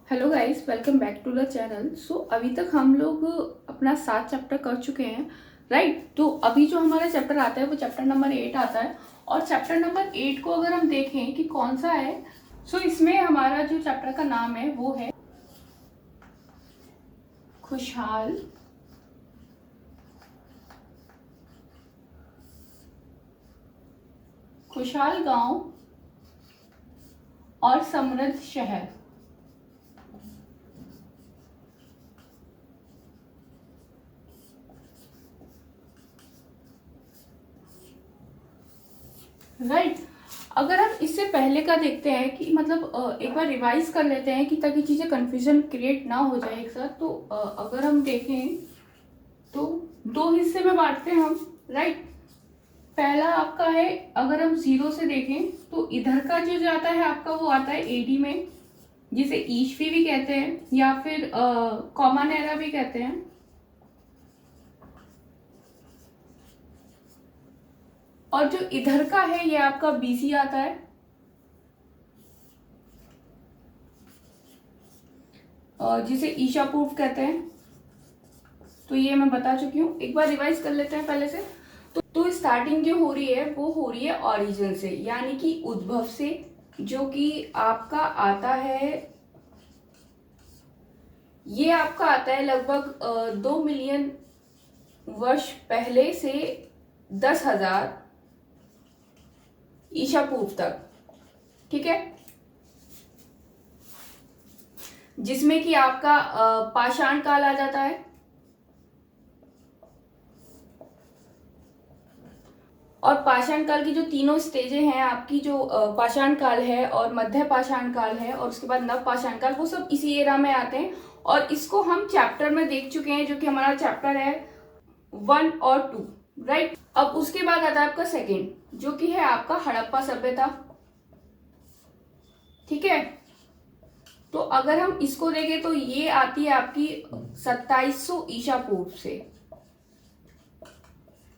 Hello guys, welcome back to the channel. अभी तक हम लोग अपना 7 चैप्टर कर चुके हैं, राइट। तो अभी जो हमारा चैप्टर आता है वो चैप्टर नंबर 8 आता है। और चैप्टर नंबर 8 को अगर हम देखें कि कौन सा है, इसमें हमारा जो चैप्टर का नाम है वो है खुशहाल खुशहाल गांव और समृद्ध शहर। राइट। अगर हम इससे पहले का देखते हैं कि मतलब एक बार रिवाइज कर लेते हैं कि ताकि चीज़ें कंफ्यूजन क्रिएट ना हो जाए एक साथ। तो अगर हम देखें तो दो हिस्से में बांटते हैं हम, राइट। पहला आपका है, अगर हम 0 से देखें तो इधर का जो जाता है आपका वो आता है एडी में, जिसे ईस्वी भी कहते हैं या फिर कॉमन एरा भी कहते हैं। और जो इधर का है ये आपका बीसी आता है। जिसे ईशा पूर्व कहते हैं। तो ये मैं बता चुकी हूँ, एक बार रिवाइज कर लेते हैं पहले से। तो स्टार्टिंग जो हो रही है वो हो रही है ओरिजिन से, यानी कि उद्भव से, जो कि आपका आता है, ये आपका आता है लगभग 2 मिलियन वर्ष पहले से 10,000 ईशा पूर्व तक, ठीक है। जिसमें कि आपका पाषाण काल आ जाता है। और पाषाण काल की जो तीनों स्टेजें हैं आपकी, जो पाषाण काल है और मध्य पाषाण काल है और उसके बाद नव पाषाण काल, वो सब इसी एरा में आते हैं। और इसको हम चैप्टर में देख चुके हैं, जो कि हमारा चैप्टर है 1 और 2, राइट। अब उसके बाद आता है आपका सेकेंड, जो कि है आपका हड़प्पा सभ्यता, ठीक है। तो अगर हम इसको देखें तो ये आती है आपकी 2700 ईशा पूर्व से।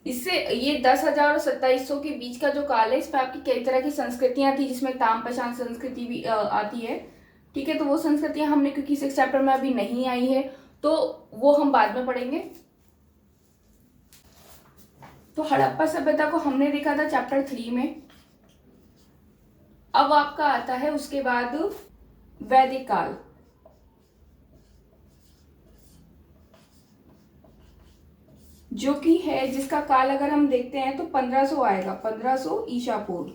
इससे ये 10,000 और 2700 के बीच का जो काल है, इस पर आपकी कई तरह की संस्कृतियां थी, जिसमें तामपाषाण संस्कृति भी आती है, ठीक है। तो वो संस्कृतियां हमने, क्योंकि 6 चैप्टर में अभी नहीं आई है, तो वो हम बाद में पढ़ेंगे। तो हड़प्पा सभ्यता को हमने देखा था चैप्टर 3 में। अब आपका आता है उसके बाद वैदिक काल, जो कि है, जिसका काल अगर हम देखते हैं तो 1500 आएगा, 1500 ईशा पूर्व।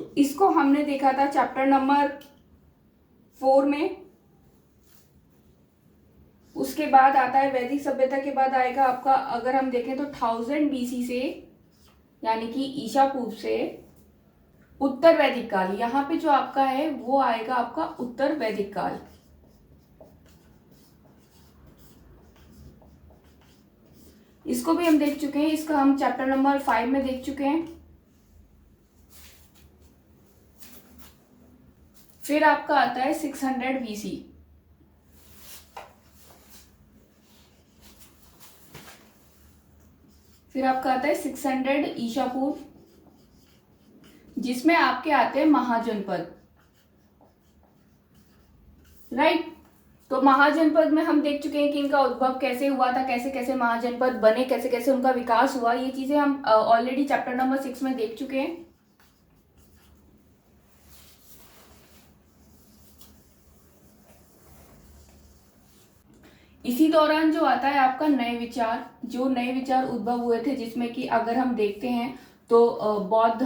तो इसको हमने देखा था चैप्टर नंबर 4 में। उसके बाद आता है वैदिक सभ्यता के बाद आएगा आपका, अगर हम देखें तो 1000 बीसी से, यानी कि ईशा पूर्व से उत्तर वैदिक काल। यहाँ पे जो आपका है वो आएगा आपका उत्तर वैदिक काल। इसको भी हम देख चुके हैं, इसका हम चैप्टर नंबर 5 में देख चुके हैं। फिर आपका आता है 600 बीसी। फिर आपका आता है 600 ईशा पूर्व, जिसमें आपके आते हैं महाजनपद, राइट। तो महाजनपद में हम देख चुके हैं कि इनका उद्भव कैसे हुआ था, कैसे कैसे महाजनपद बने, कैसे कैसे उनका विकास हुआ। ये चीजें हम ऑलरेडी चैप्टर नंबर 6 में देख चुके हैं। इसी दौरान जो आता है आपका नए विचार, जो नए विचार उद्भव हुए थे, जिसमें कि अगर हम देखते हैं तो बौद्ध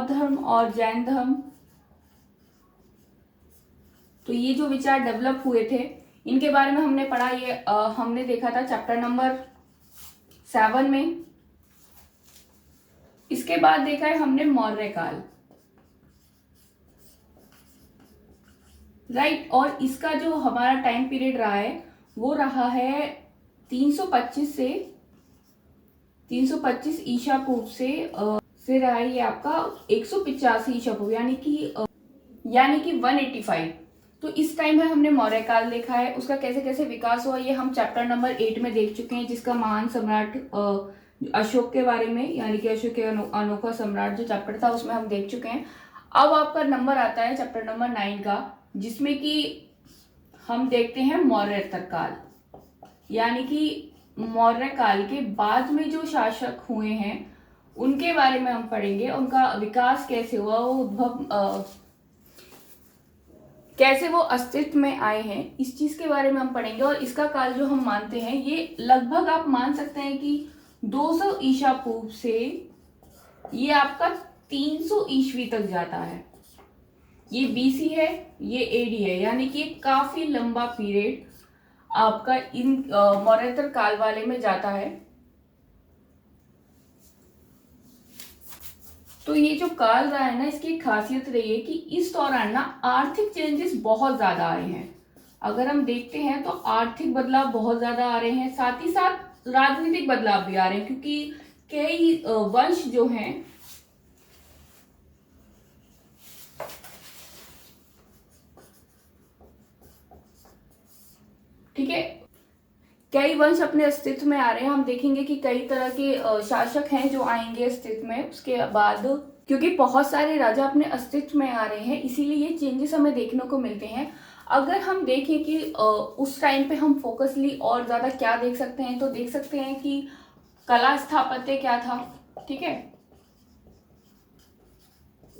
धर्म और जैन धर्म। तो ये जो विचार डेवलप हुए थे, इनके बारे में हमने पढ़ा। ये हमने देखा था चैप्टर नंबर 7 में। इसके बाद देखा है हमने मौर्य काल, राइट। और इसका जो हमारा टाइम पीरियड रहा है वो रहा है 325 से 325 ईशा पूर्व से फिर रहा है ये आपका 185 ईशा पूर्व, यानी कि 185। तो इस टाइम में हमने मौर्य काल देखा है। उसका कैसे कैसे विकास हुआ ये हम चैप्टर नंबर 8 में देख चुके हैं, जिसका महान सम्राट अशोक के बारे में, यानी कि अशोक के अनोखा सम्राट जो चैप्टर था उसमें हम देख चुके हैं। अब आपका नंबर आता है चैप्टर नंबर 9 का, जिसमें कि हम देखते हैं मौर्योत्तर काल, यानी कि मौर्य काल के बाद में जो शासक हुए हैं उनके बारे में हम पढ़ेंगे, उनका विकास कैसे हुआ, वो उद्भव कैसे वो अस्तित्व में आए हैं, इस चीज के बारे में हम पढ़ेंगे। और इसका काल जो हम मानते हैं ये लगभग आप मान सकते हैं कि 200 ईसा पूर्व से ये आपका 300 ईस्वी तक जाता है। ये बीसी है, ये एडी है, यानी कि काफी लंबा पीरियड आपका इन मौर्योत्तर काल वाले में जाता है। तो ये जो काल रहा है ना, इसकी खासियत रही है कि इस दौरान ना आर्थिक चेंजेस बहुत ज्यादा आए हैं। अगर हम देखते हैं तो आर्थिक बदलाव बहुत ज्यादा आ रहे हैं, साथ ही साथ राजनीतिक बदलाव भी आ रहे हैं, क्योंकि कई वंश जो हैं ठीक है, कई वंश अपने अस्तित्व में आ रहे हैं। हम देखेंगे कि कई तरह के शासक हैं जो आएंगे अस्तित्व में उसके बाद, क्योंकि बहुत सारे राजा अपने अस्तित्व में आ रहे हैं, इसीलिए ये चेंजेस हमें देखने को मिलते हैं। अगर हम देखें कि उस टाइम पे हम फोकसली और ज्यादा क्या देख सकते हैं, तो देख सकते हैं कि कला स्थापत्य क्या था, ठीक है।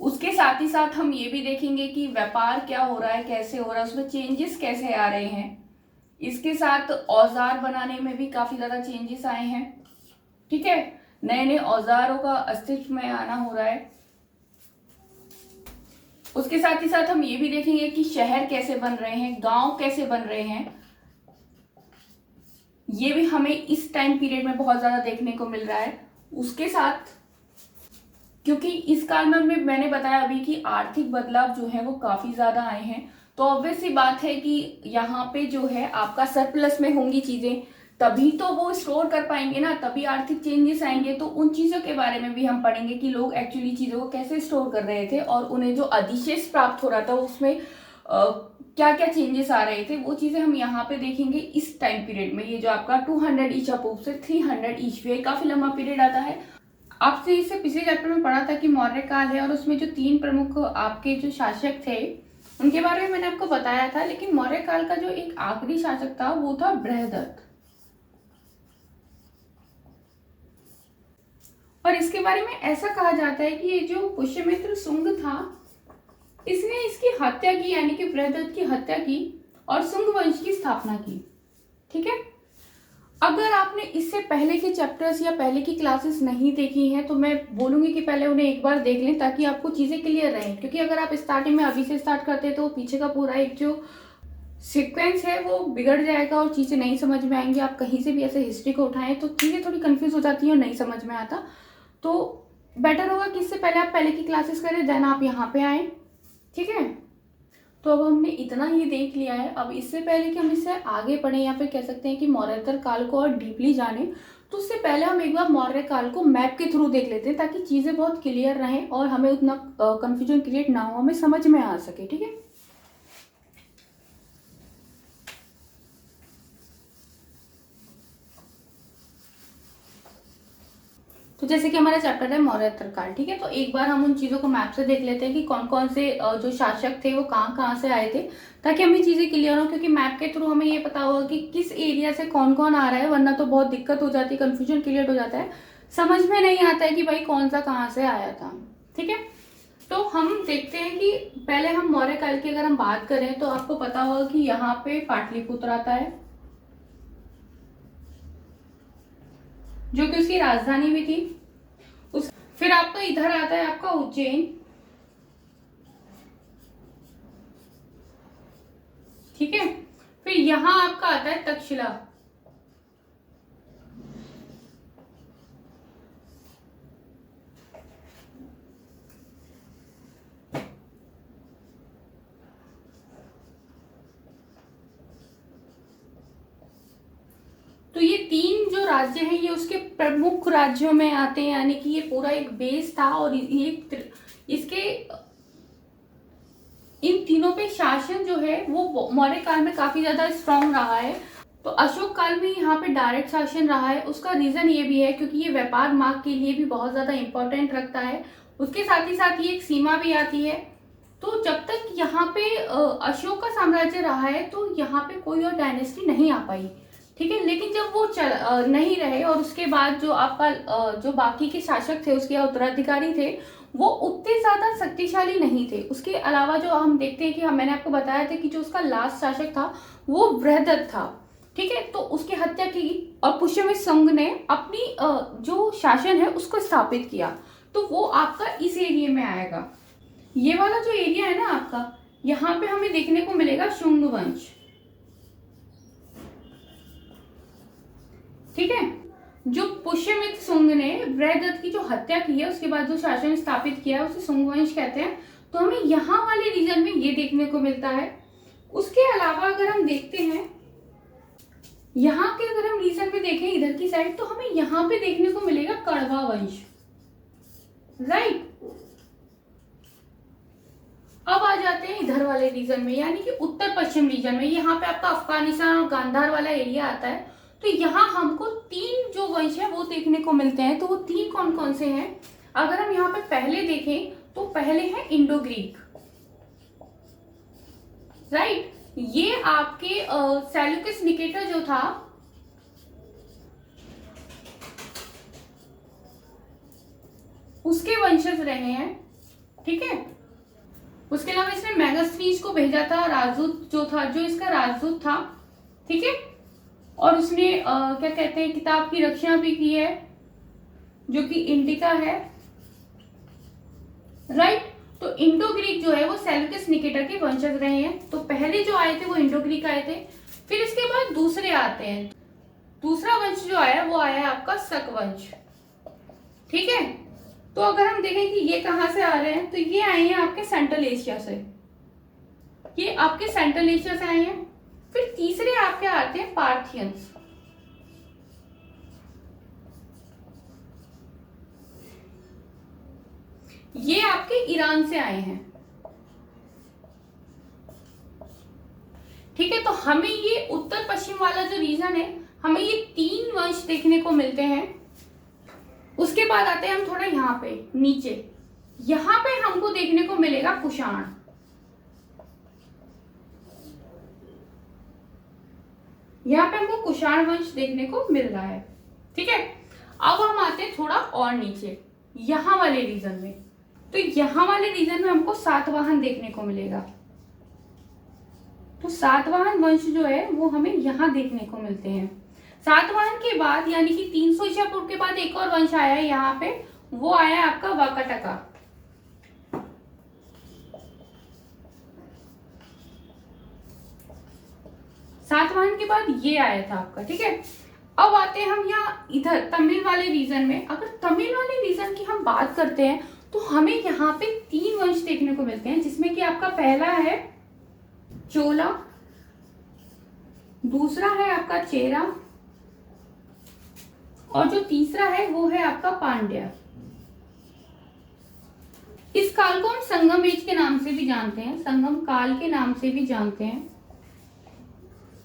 उसके साथ ही साथ हम ये भी देखेंगे कि व्यापार क्या हो रहा है, कैसे हो रहा है, उसमें चेंजेस कैसे आ रहे हैं। इसके साथ औजार बनाने में भी काफी ज्यादा चेंजेस आए हैं, ठीक है। नए नए औजारों का अस्तित्व में आना हो रहा है। उसके साथ ही साथ हम ये भी देखेंगे कि शहर कैसे बन रहे हैं, गांव कैसे बन रहे हैं। ये भी हमें इस टाइम पीरियड में बहुत ज्यादा देखने को मिल रहा है। उसके साथ क्योंकि इस काल में मैंने बताया अभी कि आर्थिक बदलाव जो है वो काफी ज्यादा आए हैं, तो ऑब्वियस सी बात है कि यहाँ पे जो है आपका सरप्लस में होंगी चीजें, तभी तो वो स्टोर कर पाएंगे ना, तभी आर्थिक चेंजेस आएंगे। तो उन चीजों के बारे में भी हम पढ़ेंगे कि लोग एक्चुअली चीजों को कैसे स्टोर कर रहे थे और उन्हें जो अधिशेष प्राप्त हो रहा था उसमें क्या क्या चेंजेस आ रहे थे, वो चीजें हम यहाँ पे देखेंगे इस टाइम पीरियड में। ये जो आपका 200 ईसा पूर्व से 300 ईस्वी, काफी लंबा पीरियड आता है। आपसे इससे पिछले चैप्टर में पढ़ा था कि मौर्य काल है और उसमें जो 3 प्रमुख आपके जो शासक थे उनके बारे में मैंने आपको बताया था, लेकिन मौर्य काल का जो एक आखिरी शासक था वो था बृहदत्त। और इसके बारे में ऐसा कहा जाता है कि ये जो पुष्यमित्र शुंग था इसने इसकी हत्या की, यानी कि बृहदत्त की हत्या की और शुंग वंश की स्थापना की, ठीक है। अगर आपने इससे पहले के चैप्टर्स या पहले की क्लासेस नहीं देखी हैं तो मैं बोलूंगी कि पहले उन्हें एक बार देख लें ताकि आपको चीजें क्लियर रहें, क्योंकि अगर आप स्टार्टिंग में अभी से स्टार्ट करते हैं तो पीछे का पूरा एक जो सीक्वेंस है वो बिगड़ जाएगा और चीजें नहीं समझ में आएंगी। आप कहीं से भी ऐसे हिस्ट्री को उठाएं तो चीजें थोड़ी कंफ्यूज हो जाती है और नहीं समझ में आता, तो बेटर होगा कि इससे पहले आप पहले की क्लासेस करें, देन आप यहाँ पे आए, ठीक है। तो अब हमने इतना ही देख लिया है। अब इससे पहले कि हम इससे आगे बढ़े या फिर कह सकते हैं कि मौर्योत्तर काल को और डीपली जाने, तो उससे पहले हम एक बार मौर्य काल को मैप के थ्रू देख लेते हैं ताकि चीजें बहुत क्लियर रहें और हमें उतना कंफ्यूजन क्रिएट ना हो, हमें समझ में आ सके, ठीक है। तो जैसे कि हमारा चैप्टर है मौर्योत्तर काल, ठीक है। तो एक बार हम उन चीजों को मैप से देख लेते हैं कि कौन कौन से जो शासक थे वो कहाँ कहाँ से आए थे, ताकि हमें चीजें क्लियर हो, क्योंकि मैप के थ्रू हमें ये पता होगा कि किस एरिया से कौन कौन आ रहा है, वरना तो बहुत दिक्कत हो जाती है, कंफ्यूजन क्रिएट हो जाता है, समझ में नहीं आता है कि भाई कौन सा कहाँ से आया था, ठीक है। तो हम देखते हैं कि पहले हम मौर्य काल की अगर हम बात करें तो आपको पता होगा कि यहाँ पे पाटलिपुत्र आता है जो कि उसकी राजधानी भी थी। फिर आपका इधर आता है आपका उज्जैन, ठीक है। फिर यहां आपका आता है तक्षशिला, तो ये 3 जो राज्य हैं ये उसके प्रमुख राज्यों में आते हैं, यानी कि ये पूरा एक बेस था और ये इसके इन तीनों पे शासन जो है वो मौर्य काल में काफी ज्यादा स्ट्रांग रहा है। तो अशोक काल में यहाँ पे डायरेक्ट शासन रहा है। उसका रीजन ये भी है क्योंकि ये व्यापार मार्ग के लिए भी बहुत ज्यादा इंपॉर्टेंट रखता है। उसके साथ ही साथ ये एक सीमा भी आती है। तो जब तक यहाँ पे अशोक का साम्राज्य रहा है तो यहाँ पे कोई और डायनेस्टी नहीं आ पाई, ठीक है। लेकिन जब वो नहीं रहे और उसके बाद जो आपका जो बाकी के शासक थे, उसके उत्तराधिकारी थे, वो उतने ज्यादा शक्तिशाली नहीं थे। उसके अलावा जो हम देखते हैं कि मैंने आपको बताया था कि जो उसका लास्ट शासक था वो बृहदत्त था, ठीक है। तो उसकी हत्या की और पुष्यमित्र शुंग ने अपनी जो शासन है उसको स्थापित किया। तो वो आपका इस एरिया में आएगा। ये वाला जो एरिया है ना आपका, यहाँ पे हमें देखने को मिलेगा शुंग वंश, ठीक है। जो पुष्यमित्र शुंग ने बृहदत्त की जो हत्या की है, उसके बाद जो शासन स्थापित किया है उसे शुंग वंश कहते हैं। तो हमें यहाँ वाले रीजन में ये देखने को मिलता है। उसके अलावा अगर हम देखते हैं यहाँ के, अगर हम रीजन में देखें इधर की साइड, तो हमें यहाँ पे देखने को मिलेगा कड़वा वंश, राइट। अब आ जाते हैं इधर वाले रीजन में, यानी कि उत्तर पश्चिम रीजन में। यहाँ पे आपका अफगानिस्तान और गांधार वाला एरिया आता है। तो यहाँ हमको 3 जो वंश है वो देखने को मिलते हैं। तो वो 3 कौन कौन से हैं? अगर हम यहाँ पे पहले देखें तो पहले है इंडो ग्रीक, राइट। ये आपके सेल्यूकस निकेटर जो था, उसके वंशज रहे हैं, ठीक है। उसके अलावा इसने मेगास्थनीज को भेजा था, राजदूत जो था, जो इसका राजदूत था, ठीक है। और उसने क्या कहते हैं, किताब की रक्षा भी की है जो कि इंडिका है, राइट। तो इंडो ग्रीक जो है वो सेल्यूकस निकेटर के वंशज रहे हैं। तो पहले जो आए थे वो इंडो ग्रीक आए थे। फिर इसके बाद दूसरे आते हैं। दूसरा वंश जो आया वो आया है आपका शक वंश, ठीक है। तो अगर हम देखें कि ये कहां से आ रहे हैं, तो ये आए हैं आपके सेंट्रल एशिया से, ये आपके सेंट्रल एशिया से आए हैं। फिर तीसरे आपके आते हैं पार्थियंस, ये आपके ईरान से आए हैं, ठीक है। तो हमें ये उत्तर पश्चिम वाला जो रीजन है, हमें ये 3 वंश देखने को मिलते हैं। उसके बाद आते हैं हम थोड़ा यहाँ पे नीचे, यहाँ पे हमको देखने को मिलेगा कुषाण, यहाँ पे हमको कुषाण वंश देखने को मिल रहा है, ठीक है। अब हम आते हैं थोड़ा और नीचे, यहाँ वाले रीजन में। तो यहाँ वाले रीजन में हमको सातवाहन देखने को मिलेगा। तो सातवाहन वंश जो है वो हमें यहाँ देखने को मिलते हैं। सातवाहन के बाद यानी कि 300 ईसा पूर्व के बाद एक और वंश आया है यहाँ पे, वो आया है आपका वाकाटका। सातवाहन के बाद ये आया था आपका, ठीक है। अब आते हैं हम यहाँ इधर तमिल वाले रीजन में। अगर तमिल वाले रीजन की हम बात करते हैं तो हमें यहाँ पे 3 वंश देखने को मिलते हैं, जिसमें कि आपका पहला है चोला, दूसरा है आपका चेरा, और जो तीसरा है वो है आपका पांड्या। इस काल को हम संगम एज के नाम से भी जानते हैं, संगम काल के नाम से भी जानते हैं,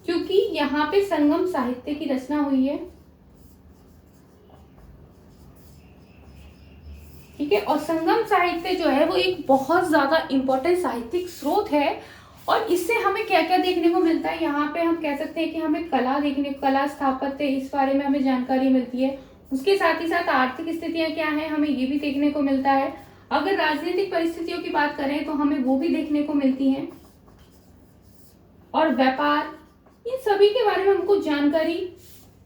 क्योंकि यहाँ पे संगम साहित्य की रचना हुई है, ठीक है। और संगम साहित्य जो है वो एक बहुत ज्यादा इंपॉर्टेंट साहित्यिक स्रोत है। और इससे हमें क्या क्या देखने को मिलता है, यहाँ पे हम कह सकते हैं कि हमें कला स्थापत्य इस बारे में हमें जानकारी मिलती है। उसके साथ ही साथ आर्थिक स्थितियां क्या है हमें ये भी देखने को मिलता है। अगर राजनीतिक परिस्थितियों की बात करें तो हमें वो भी देखने को मिलती है, और व्यापार, इन सभी के बारे में हमको जानकारी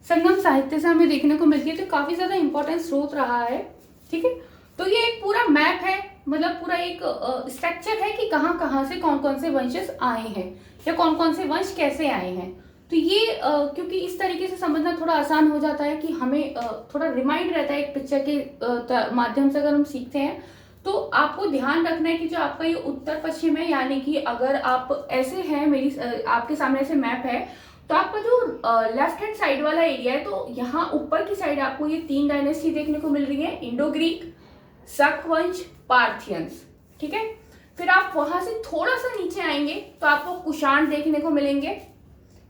संगम साहित्य से हमें देखने को मिलती है। तो काफी ज्यादा इंपॉर्टेंट स्रोत रहा है, ठीक है। तो ये एक पूरा मैप है, मतलब पूरा एक स्ट्रक्चर है कि कहाँ कहाँ से कौन कौन से वंशज आए हैं या कौन कौन से वंश कैसे आए हैं। तो ये क्योंकि इस तरीके से समझना थोड़ा आसान हो जाता है कि हमें थोड़ा रिमाइंड रहता है एक पिक्चर के माध्यम से अगर हम सीखते हैं। तो आपको ध्यान रखना है कि जो आपका ये उत्तर पश्चिम है, यानी कि अगर आप ऐसे हैं, आपके सामने ऐसे मैप है, तो आपका जो लेफ्ट हैंड साइड वाला एरिया है, तो यहाँ ऊपर की साइड आपको ये 3 डायनेस्टी देखने को मिल रही है, इंडो ग्रीक, शक वंश, पार्थियंस, ठीक है। फिर आप वहां से थोड़ा सा नीचे आएंगे तो आपको कुषाण देखने को मिलेंगे।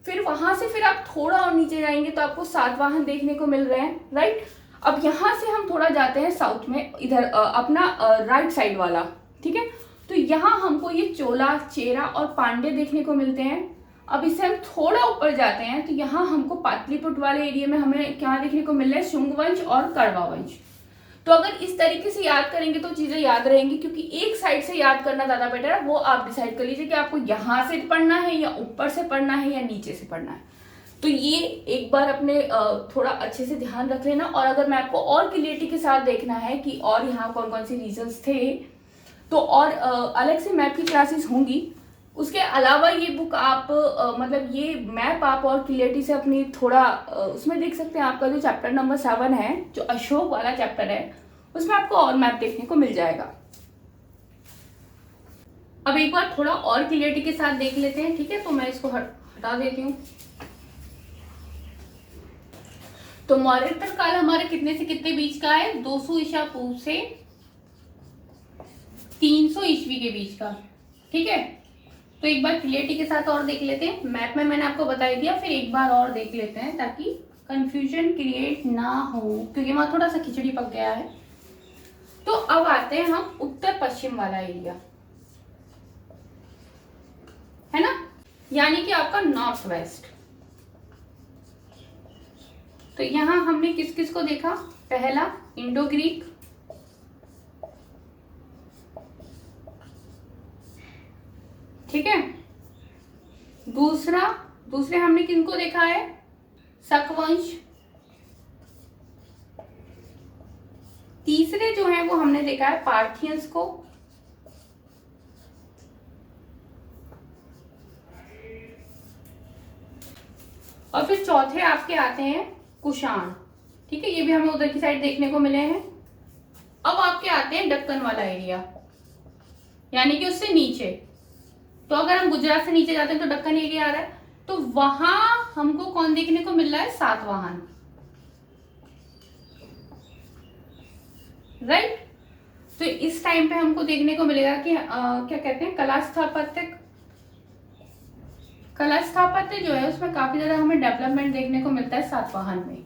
फिर वहां से फिर आप थोड़ा और नीचे जाएंगे तो आपको सातवाहन देखने को मिल रहे हैं, राइट। अब यहाँ से हम थोड़ा जाते हैं साउथ में, इधर अपना राइट साइड वाला, ठीक है। तो यहाँ हमको ये चोला, चेरा और पांडे देखने को मिलते हैं। अब इससे हम थोड़ा ऊपर जाते हैं तो यहाँ हमको पाटलिपुत्र वाले एरिया में हमें क्या देखने को मिल रहा है, शुंग वंश और कड़वा वंश। तो अगर इस तरीके से याद करेंगे तो चीजें याद रहेंगी, क्योंकि एक साइड से याद करना ज्यादा बेटर है। वो आप डिसाइड कर लीजिए कि आपको यहाँ से पढ़ना है या ऊपर से पढ़ना है या नीचे से पढ़ना है। तो ये एक बार अपने थोड़ा अच्छे से ध्यान रख लेना। और अगर मैं आपको और क्लियरिटी के साथ देखना है कि और यहाँ कौन कौन से रीजंस थे, तो और अलग से मैप की क्लासेस होंगी। उसके अलावा ये बुक आप मतलब ये मैप आप और क्लियरिटी से अपनी थोड़ा उसमें देख सकते हैं। आपका जो चैप्टर नंबर 7 है, जो अशोक वाला चैप्टर है, उसमें आपको और मैप देखने को मिल जाएगा। अब एक बार थोड़ा और क्लियरिटी के साथ देख लेते हैं, ठीक है। तो मैं इसको हटा देती हूँ। तो मौर्योत्तर काल हमारे कितने से कितने बीच का है, 200 ईसा पूर्व से 300 ईस्वी के बीच का, ठीक है। तो एक बार क्लियरिटी के साथ और देख लेते हैं। मैप में मैंने आपको बता दिया, फिर एक बार और देख लेते हैं ताकि कंफ्यूजन क्रिएट ना हो, क्योंकि वहां थोड़ा सा खिचड़ी पक गया है। तो अब आते हैं हम उत्तर पश्चिम वाला एरिया, है ना, यानी कि आपका नॉर्थ वेस्ट। तो यहां हमने किस किस को देखा, पहला इंडो ग्रीक, ठीक है। दूसरे हमने किनको देखा है, शक वंश। तीसरे जो है वो हमने देखा है पार्थियंस को। और फिर चौथे आपके आते हैं कुषाण, ठीक है। ये भी हमें उधर की साइड देखने को मिले हैं। अब आपके आते हैं दक्कन वाला एरिया, यानी कि उससे नीचे। तो अगर हम गुजरात से नीचे जाते हैं तो दक्कन एरिया आ रहा है। तो वहां हमको कौन देखने को मिल रहा है, सातवाहन, राइट। तो इस टाइम पे हमको देखने को मिलेगा कि क्या कहते हैं, कला स्थापत्य जो है उसमें काफी ज्यादा हमें डेवलपमेंट देखने को मिलता है सातवाहन में।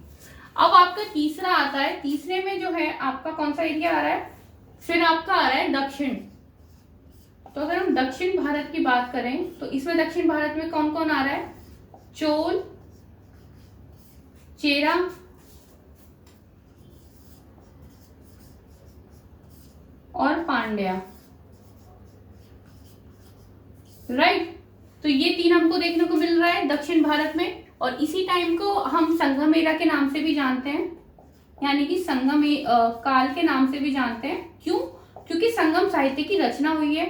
अब आपका तीसरा आता है, तीसरे में जो है आपका कौन सा एरिया आ रहा है, फिर आपका आ रहा है दक्षिण। तो अगर हम दक्षिण भारत की बात करें तो इसमें दक्षिण भारत में कौन कौन आ रहा है, चोल, चेरा और पांड्या, राइट। तो ये तीन हमको देखने को मिल रहा है दक्षिण भारत में। और इसी टाइम को हम संगम एरा के नाम से भी जानते हैं, यानी कि संगम काल के नाम से भी जानते हैं। क्यों, क्योंकि संगम साहित्य की रचना हुई है।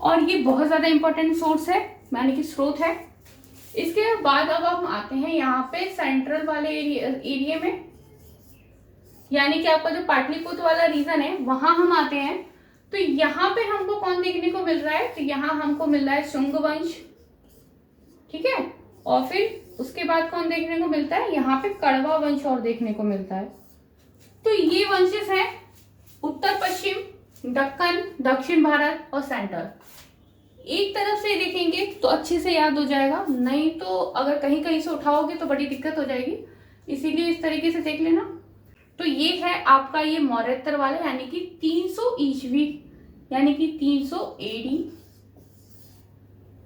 और ये बहुत ज्यादा इंपॉर्टेंट सोर्स है, यानी कि स्रोत है। इसके बाद अब हम आते हैं यहाँ पे सेंट्रल वाले एरिया में, यानी कि आपका जो पाटलिपुत्र वाला रीजन है वहां हम आते हैं। तो यहाँ पे हमको कौन देखने को मिल रहा है, तो यहाँ हमको मिल रहा है शुंग वंश, ठीक है। और फिर उसके बाद कौन देखने को मिलता है, यहाँ पे कड़वा वंश और देखने को मिलता है। तो ये वंशेस हैं उत्तर पश्चिम, दक्कन, दक्षिण भारत और सेंट्रल। एक तरफ से देखेंगे तो अच्छे से याद हो जाएगा, नहीं तो अगर कहीं कहीं से उठाओगे तो बड़ी दिक्कत हो जाएगी, इसीलिए इस तरीके से देख लेना। तो ये है आपका ये मौर्योत्तर वाला, यानी कि 300 ईस्वी, यानी कि 300 एडी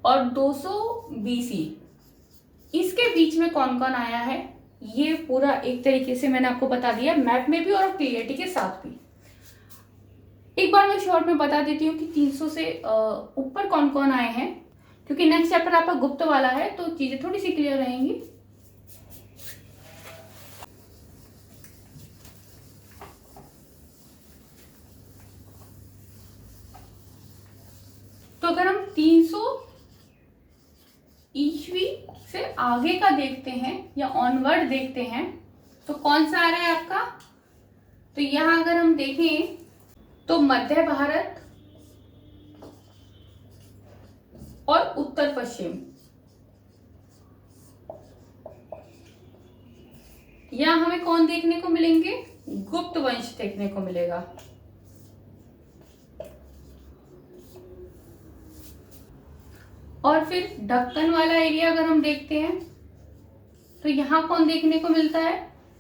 और 200 बीसी, इसके बीच में कौन कौन आया है ये पूरा एक तरीके से मैंने आपको बता दिया, मैप में भी और क्लियरिटी के साथ भी। एक बार मैं शॉर्ट में बता देती हूँ कि 300 से ऊपर कौन कौन आए हैं, क्योंकि नेक्स्ट चैप्टर आपका गुप्त वाला है तो चीजें थोड़ी सी क्लियर रहेंगी। तो अगर हम 300 ईस्वी से आगे का देखते हैं या ऑनवर्ड देखते हैं तो कौन सा आ रहा है आपका, तो यहां अगर हम देखें तो मध्य भारत और उत्तर पश्चिम, यहां हमें कौन देखने को मिलेंगे, गुप्त वंश देखने को मिलेगा। और फिर ढक्कन वाला एरिया अगर हम देखते हैं तो यहाँ कौन देखने को मिलता है,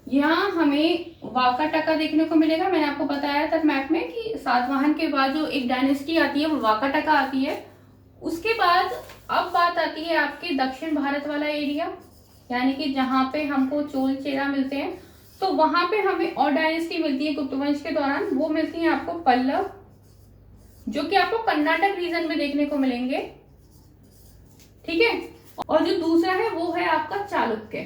यहाँ हमें वाकाटका देखने को मिलेगा। मैंने आपको बताया था मैप में कि सातवाहन के बाद जो एक डायनेस्टी आती है वो वाकाटका आती है। उसके बाद अब बात आती है आपके दक्षिण भारत वाला एरिया, यानी कि जहाँ पे हमको चोल चेरा मिलते हैं, तो वहां पे हमें और डायनेस्टी मिलती है गुप्त वंश के दौरान। वो मिलती है आपको पल्लव, जो कि आपको कर्नाटक रीजन में देखने को मिलेंगे, ठीक है। और जो दूसरा है वो है आपका चालुक्य।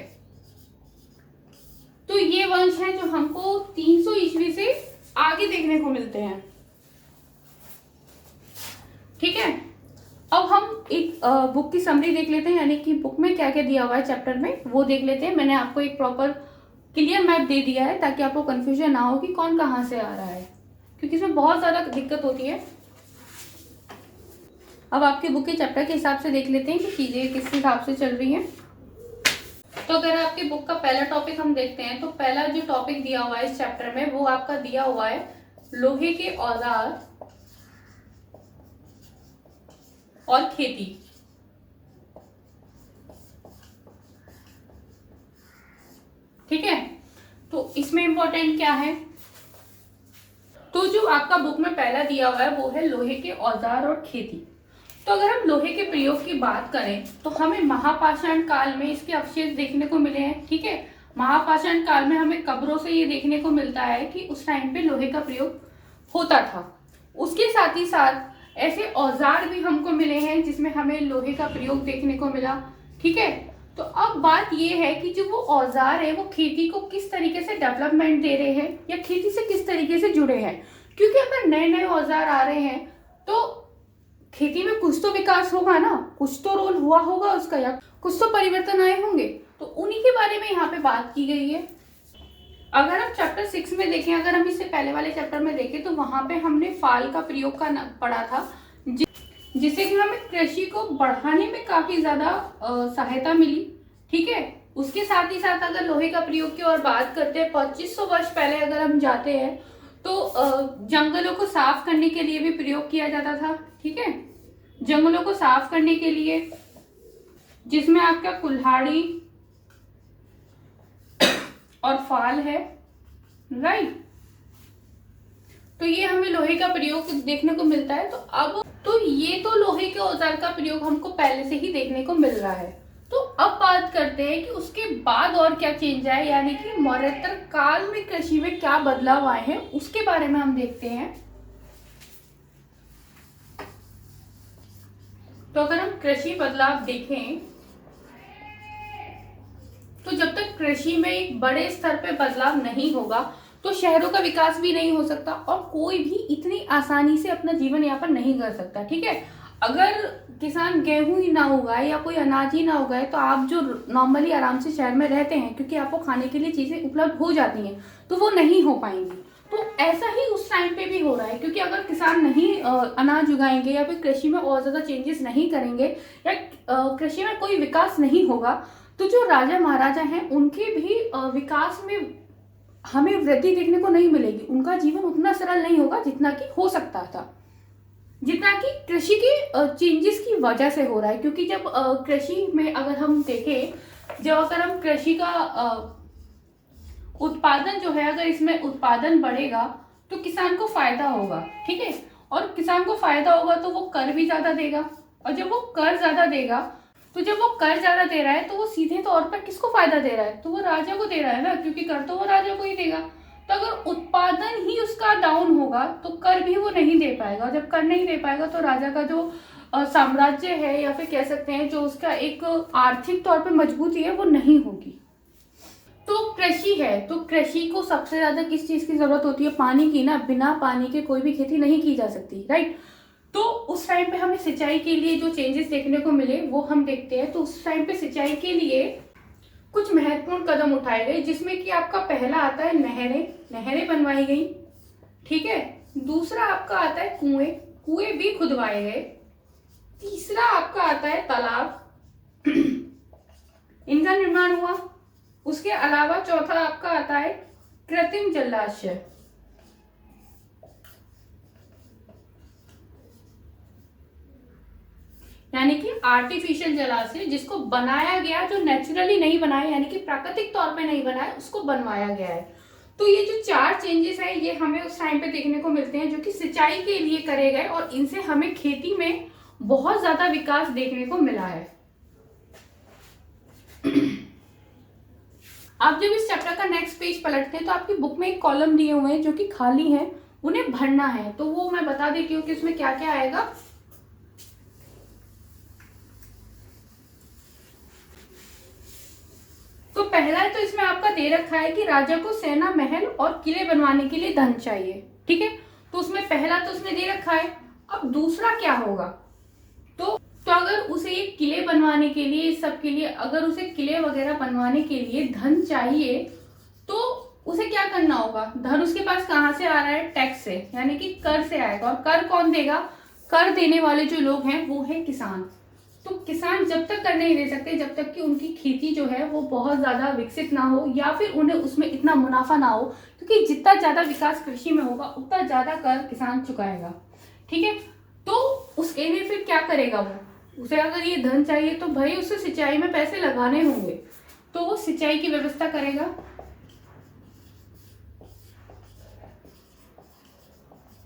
तो ये वंश है जो हमको 300 ईस्वी से आगे देखने को मिलते हैं, ठीक है। अब हम एक बुक की समरी देख लेते हैं, यानी कि बुक में क्या क्या दिया हुआ है चैप्टर में वो देख लेते हैं। मैंने आपको एक प्रॉपर क्लियर मैप दे दिया है ताकि आपको कंफ्यूजन ना हो कि कौन कहाँ से आ रहा है, क्योंकि इसमें बहुत ज़्यादा दिक्कत होती है। अब आपके बुक के चैप्टर के हिसाब से देख लेते हैं कि चीज़ें किस हिसाब से चल रही हैं। तो अगर आपके बुक का पहला टॉपिक हम देखते हैं, तो पहला जो टॉपिक दिया हुआ है इस चैप्टर में वो आपका दिया हुआ है लोहे के औजार और खेती। ठीक है, तो इसमें इंपॉर्टेंट क्या है, तो जो आपका बुक में पहला दिया हुआ है वो है लोहे के औजार और खेती। तो अगर हम लोहे के प्रयोग की बात करें तो हमें महापाषाण काल में इसके अवशेष देखने को मिले हैं, ठीक है। महापाषाण काल में हमें कब्रों से ये देखने को मिलता है कि उस टाइम पे लोहे का प्रयोग होता था। उसके साथ ही साथ ऐसे औजार भी हमको मिले हैं जिसमें हमें लोहे का प्रयोग देखने को मिला, ठीक है। तो अब बात ये है कि जो वो औजार है वो खेती को किस तरीके से डेवलपमेंट दे रहे हैं या खेती से किस तरीके से जुड़े हैं, क्योंकि अगर नए नए औजार आ रहे हैं तो खेती में कुछ तो विकास होगा ना, कुछ तो रोल हुआ होगा उसका, या कुछ तो परिवर्तन आए होंगे। तो उन्हीं के बारे में यहाँ पे बात की गई है। अगर हम चैप्टर 6 में देखें, अगर हम इससे पहले वाले चैप्टर में देखें तो वहां पे हमने फाल का प्रयोग का पढ़ा था, जिससे कि हमें कृषि को बढ़ाने में काफी ज्यादा सहायता मिली, ठीक है। उसके साथ ही साथ अगर लोहे का प्रयोग की और बात करते हैं, 2500 वर्ष पहले अगर हम जाते हैं तो जंगलों को साफ करने के लिए भी प्रयोग किया जाता था, ठीक है। जंगलों को साफ करने के लिए, जिसमें आपका कुल्हाड़ी और फाल है, राइट। तो ये हमें लोहे का प्रयोग देखने को मिलता है। तो ये तो लोहे के औजार का प्रयोग हमको पहले से ही देखने को मिल रहा है। तो अब बात करते हैं कि उसके बाद और क्या चेंज आए, यानी कि मौर्योत्तर काल में कृषि में क्या बदलाव आए हैं उसके बारे में हम देखते हैं। तो अगर हम कृषि बदलाव देखें तो जब तक कृषि में एक बड़े स्तर पे बदलाव नहीं होगा तो शहरों का विकास भी नहीं हो सकता और कोई भी इतनी आसानी से अपना जीवन यापन नहीं कर सकता, ठीक है। अगर किसान गेहूं ही ना उगाए या कोई अनाज ही ना उगाए तो आप जो नॉर्मली आराम से शहर में रहते हैं, क्योंकि आपको खाने के लिए चीजें उपलब्ध हो जाती हैं, तो वो नहीं हो पाएंगी। तो ऐसा ही उस टाइम पे भी हो रहा है, क्योंकि अगर किसान नहीं अनाज उगाएंगे या फिर कृषि में और ज्यादा चेंजेस नहीं करेंगे या कृषि में कोई विकास नहीं होगा तो जो राजा महाराजा हैं उनके भी विकास में हमें वृद्धि देखने को नहीं मिलेगी। उनका जीवन उतना सरल नहीं होगा जितना कि हो सकता था, जितना कि कृषि के चेंजेस की वजह से हो रहा है। क्योंकि जब कृषि में अगर हम देखें, जब अगर हम कृषि का उत्पादन जो है, अगर इसमें उत्पादन बढ़ेगा तो किसान को फायदा होगा, ठीक है। और किसान को फायदा होगा तो वो कर भी ज्यादा देगा, और जब वो कर ज्यादा देगा तो जब वो कर ज्यादा दे रहा है तो वो सीधे तौर पर किसको फायदा दे रहा है, तो वो राजा को दे रहा है ना, क्योंकि कर तो वो राजा को ही देगा। तो अगर उत्पादन ही उसका डाउन होगा तो कर भी वो नहीं दे पाएगा, और जब कर नहीं दे पाएगा तो राजा का जो साम्राज्य है या फिर कह सकते हैं जो उसका एक आर्थिक तौर पर मजबूती है वो नहीं होगी। तो कृषि है, तो कृषि को सबसे ज्यादा किस चीज की जरूरत होती है, पानी की ना। बिना पानी के कोई भी खेती नहीं की जा सकती, राइट। तो उस टाइम पे हमें सिंचाई के लिए जो चेंजेस देखने को मिले वो हम देखते हैं। तो उस टाइम पे सिंचाई के लिए कुछ महत्वपूर्ण कदम उठाए गए, जिसमें कि आपका पहला आता है नहरें बनवाई गई, ठीक है। दूसरा आपका आता है कुएं भी खुदवाए गए। तीसरा आपका आता है तालाब इनका निर्माण हुआ। उसके अलावा चौथा आपका आता है कृत्रिम जलाशय। यानी कि आर्टिफिशियल जलाशय, जिसको बनाया गया, जो नेचुरली नहीं बनाया यानी कि प्राकृतिक तौर पे नहीं बनाया, उसको बनवाया गया है। तो ये जो 4 चेंजेस है ये हमें उस टाइम पे देखने को मिलते हैं जो कि सिंचाई के लिए करे गए, और इनसे हमें खेती में बहुत ज्यादा विकास देखने को मिला है। आप जब इस चैप्टर का नेक्स्ट पेज पलटते हैं तो आपकी बुक में एक कॉलम दिए हुए हैं जो कि खाली है, उन्हें भरना है। तो वो मैं बता देती हूँ कि इसमें क्या क्या आएगा। तो पहला है, तो इसमें आपका दे रखा है कि राजा को सेना, महल और किले बनवाने के लिए धन चाहिए। ठीक है, तो उसमें पहला तो उसने दे रखा है। अब दूसरा क्या होगा, तो अगर उसे ये किले बनवाने के लिए, इस सब के लिए अगर उसे किले वगैरह बनवाने के लिए धन चाहिए तो उसे क्या करना होगा। धन उसके पास कहाँ से आ रहा है, टैक्स से, यानी कि कर से आएगा। और कर कौन देगा, कर देने वाले जो लोग हैं वो है किसान। तो किसान जब तक कर नहीं दे सकते जब तक कि उनकी खेती जो है वो बहुत ज्यादा विकसित ना हो, या फिर उन्हें उसमें इतना मुनाफा ना हो, क्योंकि जितना ज्यादा विकास कृषि में होगा उतना ज्यादा कर किसान चुकाएगा। ठीक है, तो उसके लिए फिर क्या करेगा वो, उसे अगर ये धन चाहिए तो भाई उसे सिंचाई में पैसे लगाने होंगे, तो वो सिंचाई की व्यवस्था करेगा।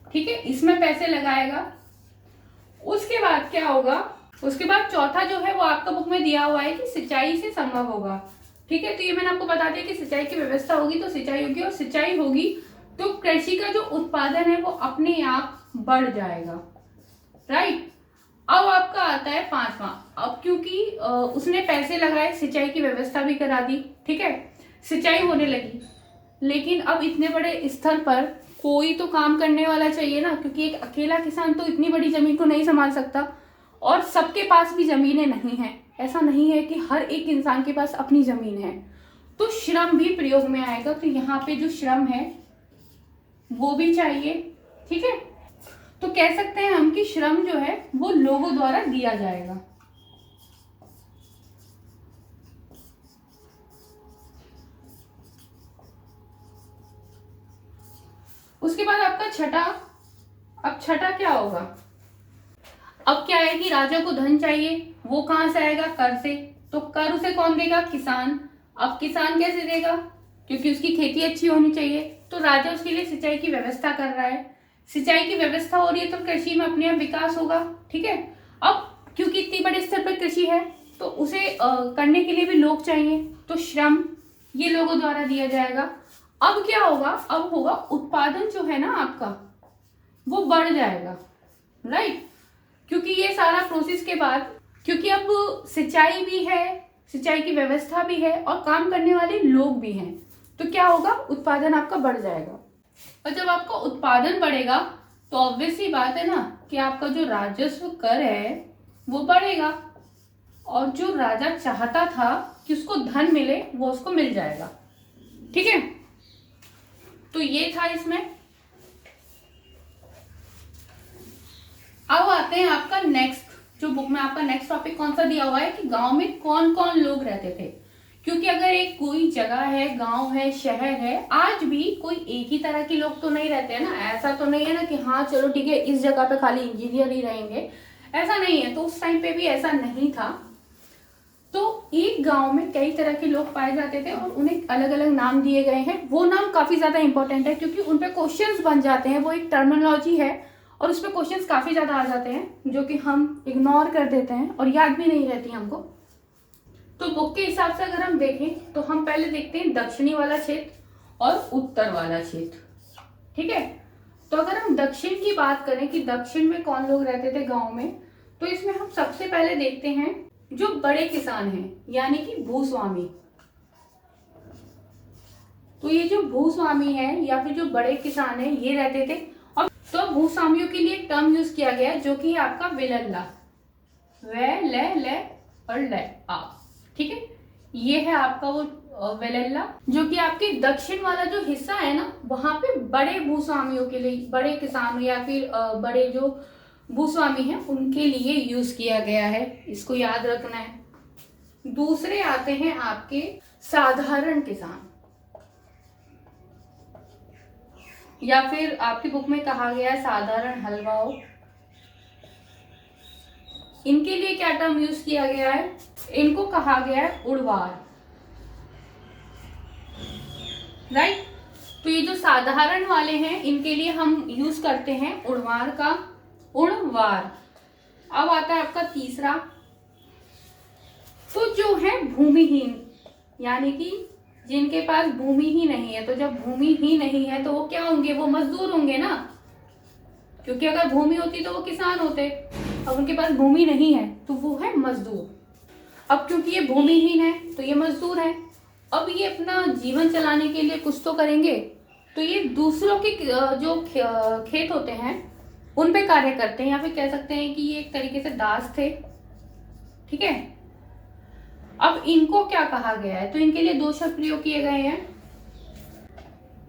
ठीक है, इसमें पैसे लगाएगा। उसके बाद क्या होगा, उसके बाद चौथा जो है वो आपका बुक में दिया हुआ है कि सिंचाई से संभव होगा। ठीक है, तो ये मैंने आपको बता दिया कि सिंचाई की व्यवस्था होगी तो सिंचाई होगी, और सिंचाई होगी तो कृषि का जो उत्पादन है वो अपने आप बढ़ जाएगा। राइट, अब आपका आता है 5वां। अब क्योंकि उसने पैसे लगाए, सिंचाई की व्यवस्था भी करा दी, ठीक है, सिंचाई होने लगी, लेकिन अब इतने बड़े स्तर पर कोई तो काम करने वाला चाहिए ना, क्योंकि एक अकेला किसान तो इतनी बड़ी जमीन को नहीं संभाल सकता, और सबके पास भी जमीनें नहीं है। ऐसा नहीं है कि हर एक इंसान के पास अपनी जमीन है, तो श्रम भी प्रयोग में आएगा। तो यहाँ पे जो श्रम है वो भी चाहिए। ठीक है, तो कह सकते हैं हम कि श्रम जो है वो लोगों द्वारा दिया जाएगा। उसके बाद आपका छठा, अब छठा क्या होगा, अब क्या है कि राजा को धन चाहिए, वो कहां से आएगा, कर से। तो कर उसे कौन देगा, किसान। अब किसान कैसे देगा, क्योंकि उसकी खेती अच्छी होनी चाहिए, तो राजा उसके लिए सिंचाई की व्यवस्था कर रहा है। सिंचाई की व्यवस्था हो रही है तो कृषि में अपने आप विकास होगा। ठीक है, अब क्योंकि इतनी बड़े स्तर पर कृषि है तो उसे करने के लिए भी लोग चाहिए, तो श्रम ये लोगों द्वारा दिया जाएगा। अब क्या होगा, अब होगा उत्पादन जो है ना आपका वो बढ़ जाएगा। राइट, क्योंकि ये सारा प्रोसेस के बाद, क्योंकि अब सिंचाई भी है, सिंचाई की व्यवस्था भी है और काम करने वाले लोग भी हैं, तो क्या होगा, उत्पादन आपका बढ़ जाएगा। और जब आपका उत्पादन बढ़ेगा तो ऑब्वियस सी बात है ना कि आपका जो राजस्व कर है वो बढ़ेगा, और जो राजा चाहता था कि उसको धन मिले वो उसको मिल जाएगा। ठीक है, तो ये था इसमें। अब आते हैं आपका नेक्स्ट, जो बुक में आपका नेक्स्ट टॉपिक कौन सा दिया हुआ है कि गांव में कौन कौन लोग रहते थे। क्योंकि अगर एक कोई जगह है, गांव है, शहर है, आज भी कोई एक ही तरह के लोग तो नहीं रहते हैं ना। ऐसा तो नहीं है ना कि हाँ चलो ठीक है इस जगह पे खाली इंजीनियर ही रहेंगे, ऐसा नहीं है। तो उस टाइम पे भी ऐसा नहीं था। तो एक गांव में कई तरह के लोग पाए जाते थे और उन्हें अलग अलग नाम दिए गए हैं। वो नाम काफी ज्यादा इंपॉर्टेंट है क्योंकि उन पे क्वेश्चंस बन जाते हैं। वो एक टर्मिनोलॉजी है और उस पर क्वेश्चंस काफी ज्यादा आ जाते हैं जो कि हम इग्नोर कर देते हैं और याद भी नहीं रहती हमको। तो बुक के हिसाब से अगर हम देखें तो हम पहले देखते हैं दक्षिणी वाला क्षेत्र और उत्तर वाला क्षेत्र। ठीक है, तो अगर हम दक्षिण की बात करें कि दक्षिण में कौन लोग रहते थे गांव में, तो इसमें हम सबसे पहले देखते हैं जो बड़े किसान हैं यानी कि भूस्वामी। तो ये जो भूस्वामी है या फिर जो बड़े किसान है ये रहते थे। और तो भूस्वामियों के लिए एक टर्म यूज किया गया है जो कि आपका विलल्ला, वे ले और ले आ। ठीक है, ये है आपका वो वेलेल्ला, जो कि आपके दक्षिण वाला जो हिस्सा है ना वहां पे बड़े भूस्वामियों के लिए, बड़े किसान या फिर बड़े जो भूस्वामी हैं उनके लिए यूज किया गया है। इसको याद रखना है। दूसरे आते हैं आपके साधारण किसान, या फिर आपकी बुक में कहा गया है साधारण हलवाओं। इनके लिए क्या टर्म यूज किया गया है, इनको कहा गया है उड़वार, राइट। तो ये जो साधारण वाले हैं इनके लिए हम यूज करते हैं उड़वार का, उड़वार। अब आता है आपका तीसरा, तो जो है भूमिहीन, यानी कि जिनके पास भूमि ही नहीं है। तो जब भूमि ही नहीं है तो वो क्या होंगे, वो मजदूर होंगे ना, क्योंकि अगर भूमि होती तो वो किसान होते। अब उनके पास भूमि नहीं है तो वो है मजदूर। अब क्योंकि ये भूमिहीन है तो ये मजदूर है। अब ये अपना जीवन चलाने के लिए कुछ तो करेंगे, तो ये दूसरों के जो खेत होते हैं उन पे कार्य करते हैं, या फिर कह सकते हैं कि ये एक तरीके से दास थे, ठीक है। अब इनको क्या कहा गया है, तो इनके लिए दो शब्द प्रयोग किए गए हैं।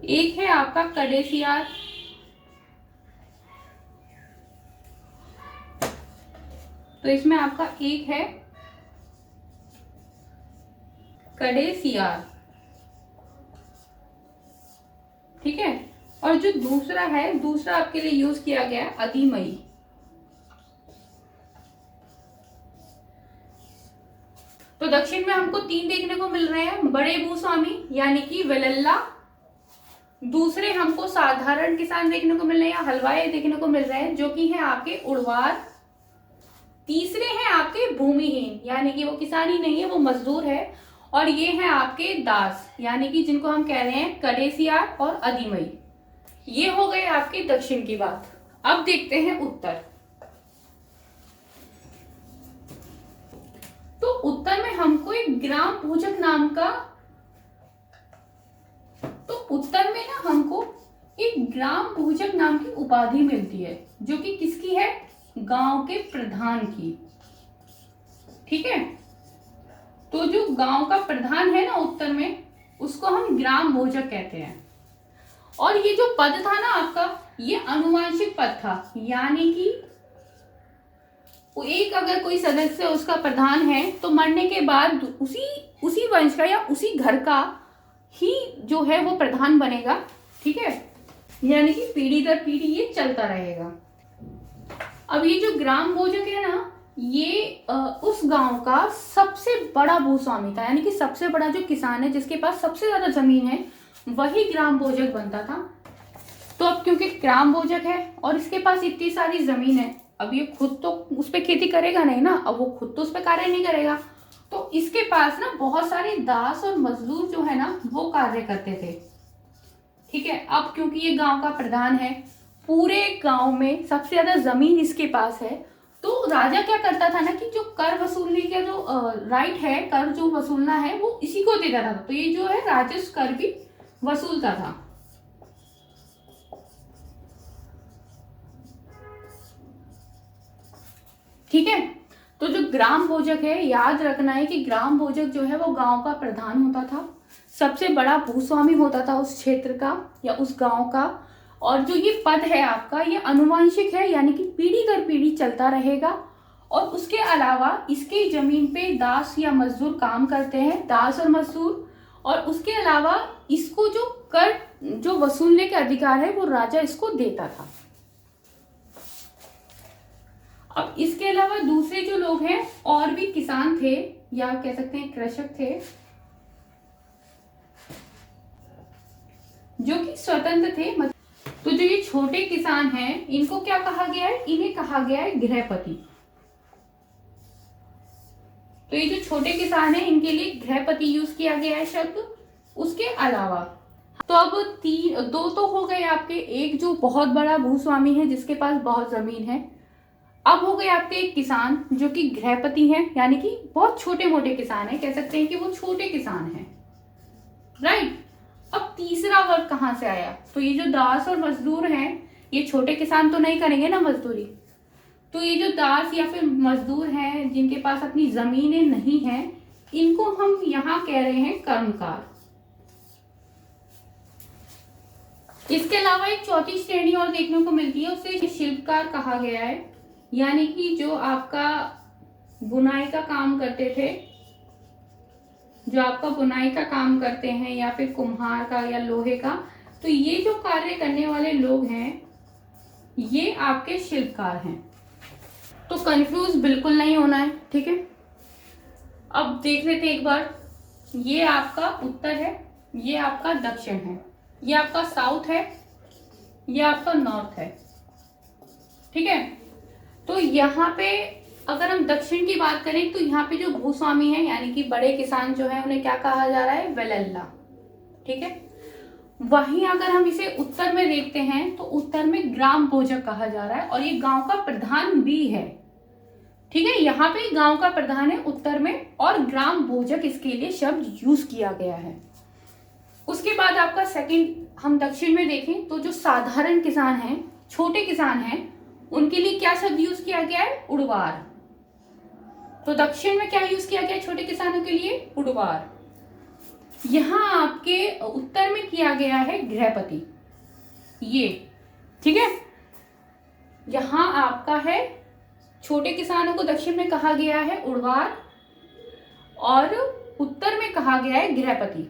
एक है आपका कडेसियार, तो इसमें आपका एक है कडेसियार, ठीक है। और जो दूसरा है, दूसरा आपके लिए यूज किया गया है अधिमयी। तो दक्षिण में हमको तीन देखने को मिल रहे हैं, बड़े भूस्वामी यानी कि वेलल्ला, दूसरे हमको साधारण किसान देखने को मिल रहे हैं या हलवाई देखने को मिल रहे हैं जो कि है आपके उड़वार, तीसरे हैं आपके भूमिहीन यानी कि वो किसान ही नहीं है, वो मजदूर है, और ये हैं आपके दास यानी कि जिनको हम कह रहे हैं कडेसियार और अधिमयी। ये हो गए आपके दक्षिण की बात। अब देखते हैं उत्तर। तो उत्तर में हमको एक ग्राम पूजक नाम का, तो उत्तर में ना हमको एक ग्राम पूजक नाम की उपाधि मिलती है जो कि किसकी है, गांव के प्रधान की, ठीक है। तो जो गांव का प्रधान है ना उत्तर में, उसको हम ग्राम भोजक कहते हैं। और ये जो पद था ना आपका, ये अनुवांशिक पद था, यानी कि एक अगर कोई सदस्य उसका प्रधान है तो मरने के बाद उसी वंश का या उसी घर का ही जो है वो प्रधान बनेगा, ठीक है। यानी कि पीढ़ी दर पीढ़ी ये चलता रहेगा। अब ये जो ग्राम भोजक है ना, ये उस गांव का सबसे बड़ा भूस्वामी था, यानी कि सबसे बड़ा जो किसान है जिसके पास सबसे ज्यादा जमीन है वही ग्राम भोजक बनता था। तो अब क्योंकि ग्राम भोजक है और इसके पास इतनी सारी जमीन है, अब ये खुद तो उस पर खेती करेगा नहीं ना, अब वो खुद तो उस पर कार्य नहीं करेगा, तो इसके पास ना बहुत सारे दास और मजदूर जो है ना वो कार्य करते थे, ठीक है। अब क्योंकि ये गांव का प्रधान है, पूरे गांव में सबसे ज्यादा जमीन इसके पास है, तो राजा क्या करता था ना कि जो कर वसूलने का जो राइट है, कर जो वसूलना है वो इसी को देता था। तो ये जो है राजस्व कर भी वसूलता था, ठीक है। तो जो ग्राम भोजक है, याद रखना है कि ग्राम भोजक जो है वो गांव का प्रधान होता था, सबसे बड़ा भूस्वामी होता था उस क्षेत्र का या उस गांव का। और जो ये पद है आपका, ये अनुवांशिक है, यानी कि पीढ़ी दर पीढ़ी चलता रहेगा। और उसके अलावा इसके जमीन पे दास या मजदूर काम करते हैं, दास और मजदूर। और उसके अलावा इसको जो कर जो वसूलने के अधिकार है वो राजा इसको देता था। अब इसके अलावा दूसरे जो लोग हैं और भी किसान थे या कह सकते हैं कृषक थे, जो कि स्वतंत्र थे। तो जो ये छोटे किसान हैं इनको क्या कहा गया है, इन्हें कहा गया है गृहपति। तो ये जो छोटे किसान हैं इनके लिए गृहपति यूज किया गया है शब्द। उसके अलावा तो अब दो तो हो गए आपके, एक जो बहुत बड़ा भूस्वामी है जिसके पास बहुत जमीन है। अब हो गए आपके एक किसान जो कि गृहपति हैं, यानी कि बहुत छोटे मोटे किसान हैं, कह सकते हैं कि वो छोटे किसान हैं, राइट। अब तीसरा वर्ग कहाँ से आया, तो ये जो दास और मजदूर हैं, ये छोटे किसान तो नहीं करेंगे ना मजदूरी, तो ये जो दास या फिर मजदूर हैं जिनके पास अपनी जमीनें नहीं हैं, इनको हम यहाँ कह रहे हैं कर्मकार। इसके अलावा एक चौथी श्रेणी और देखने को मिलती है, उसे शिल्पकार कहा गया है, यानी कि जो आपका बुनाई का काम करते थे, जो आपका बुनाई का काम करते हैं या फिर कुम्हार का या लोहे का, तो ये जो कार्य करने वाले लोग हैं ये आपके शिल्पकार हैं। तो कंफ्यूज बिल्कुल नहीं होना है, ठीक है। अब देख लेते एक बार, ये आपका उत्तर है, ये आपका दक्षिण है, ये आपका साउथ है, ये आपका नॉर्थ है, ठीक है। तो यहाँ पे अगर हम दक्षिण की बात करें तो यहाँ पे जो भूस्वामी है यानी कि बड़े किसान जो है उन्हें क्या कहा जा रहा है, वेलल्ला, ठीक है। वहीं अगर हम इसे उत्तर में देखते हैं तो उत्तर में ग्राम भोजक कहा जा रहा है और ये गांव का प्रधान भी है, ठीक है। यहाँ पे गांव का प्रधान है उत्तर में और ग्राम भोजक इसके लिए शब्द यूज किया गया है। उसके बाद आपका सेकंड हम दक्षिण में देखें तो जो साधारण किसान हैं, छोटे किसान हैं, उनके लिए क्या शब्द यूज किया गया है, उड़वार। तो दक्षिण में क्या यूज किया गया है छोटे किसानों के लिए, उड़वार। यहां आपके उत्तर में किया गया है गृहपति, ये, ठीक है। यहां आपका है छोटे किसानों को दक्षिण में कहा गया है उड़वार और उत्तर में कहा गया है गृहपति।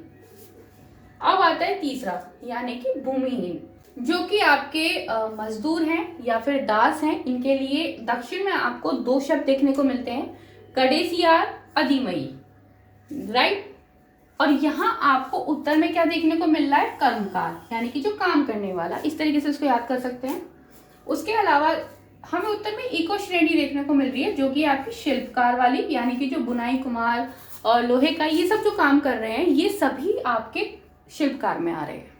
अब आता है तीसरा यानी कि भूमिहीन, जो कि आपके मजदूर हैं या फिर दास हैं। इनके लिए दक्षिण में आपको दो शब्द देखने को मिलते हैं, कडेसियार, अधिमई, राइट। और यहाँ आपको उत्तर में क्या देखने को मिल रहा है, कर्मकार, यानी कि जो काम करने वाला, इस तरीके से उसको याद कर सकते हैं। उसके अलावा हमें उत्तर में एक और श्रेणी देखने को मिल रही है जो कि आपकी शिल्पकार वाली, यानी कि जो बुनाई, कुम्हार और लोहे का ये सब जो काम कर रहे हैं, ये सभी आपके शिल्पकार में आ रहे हैं।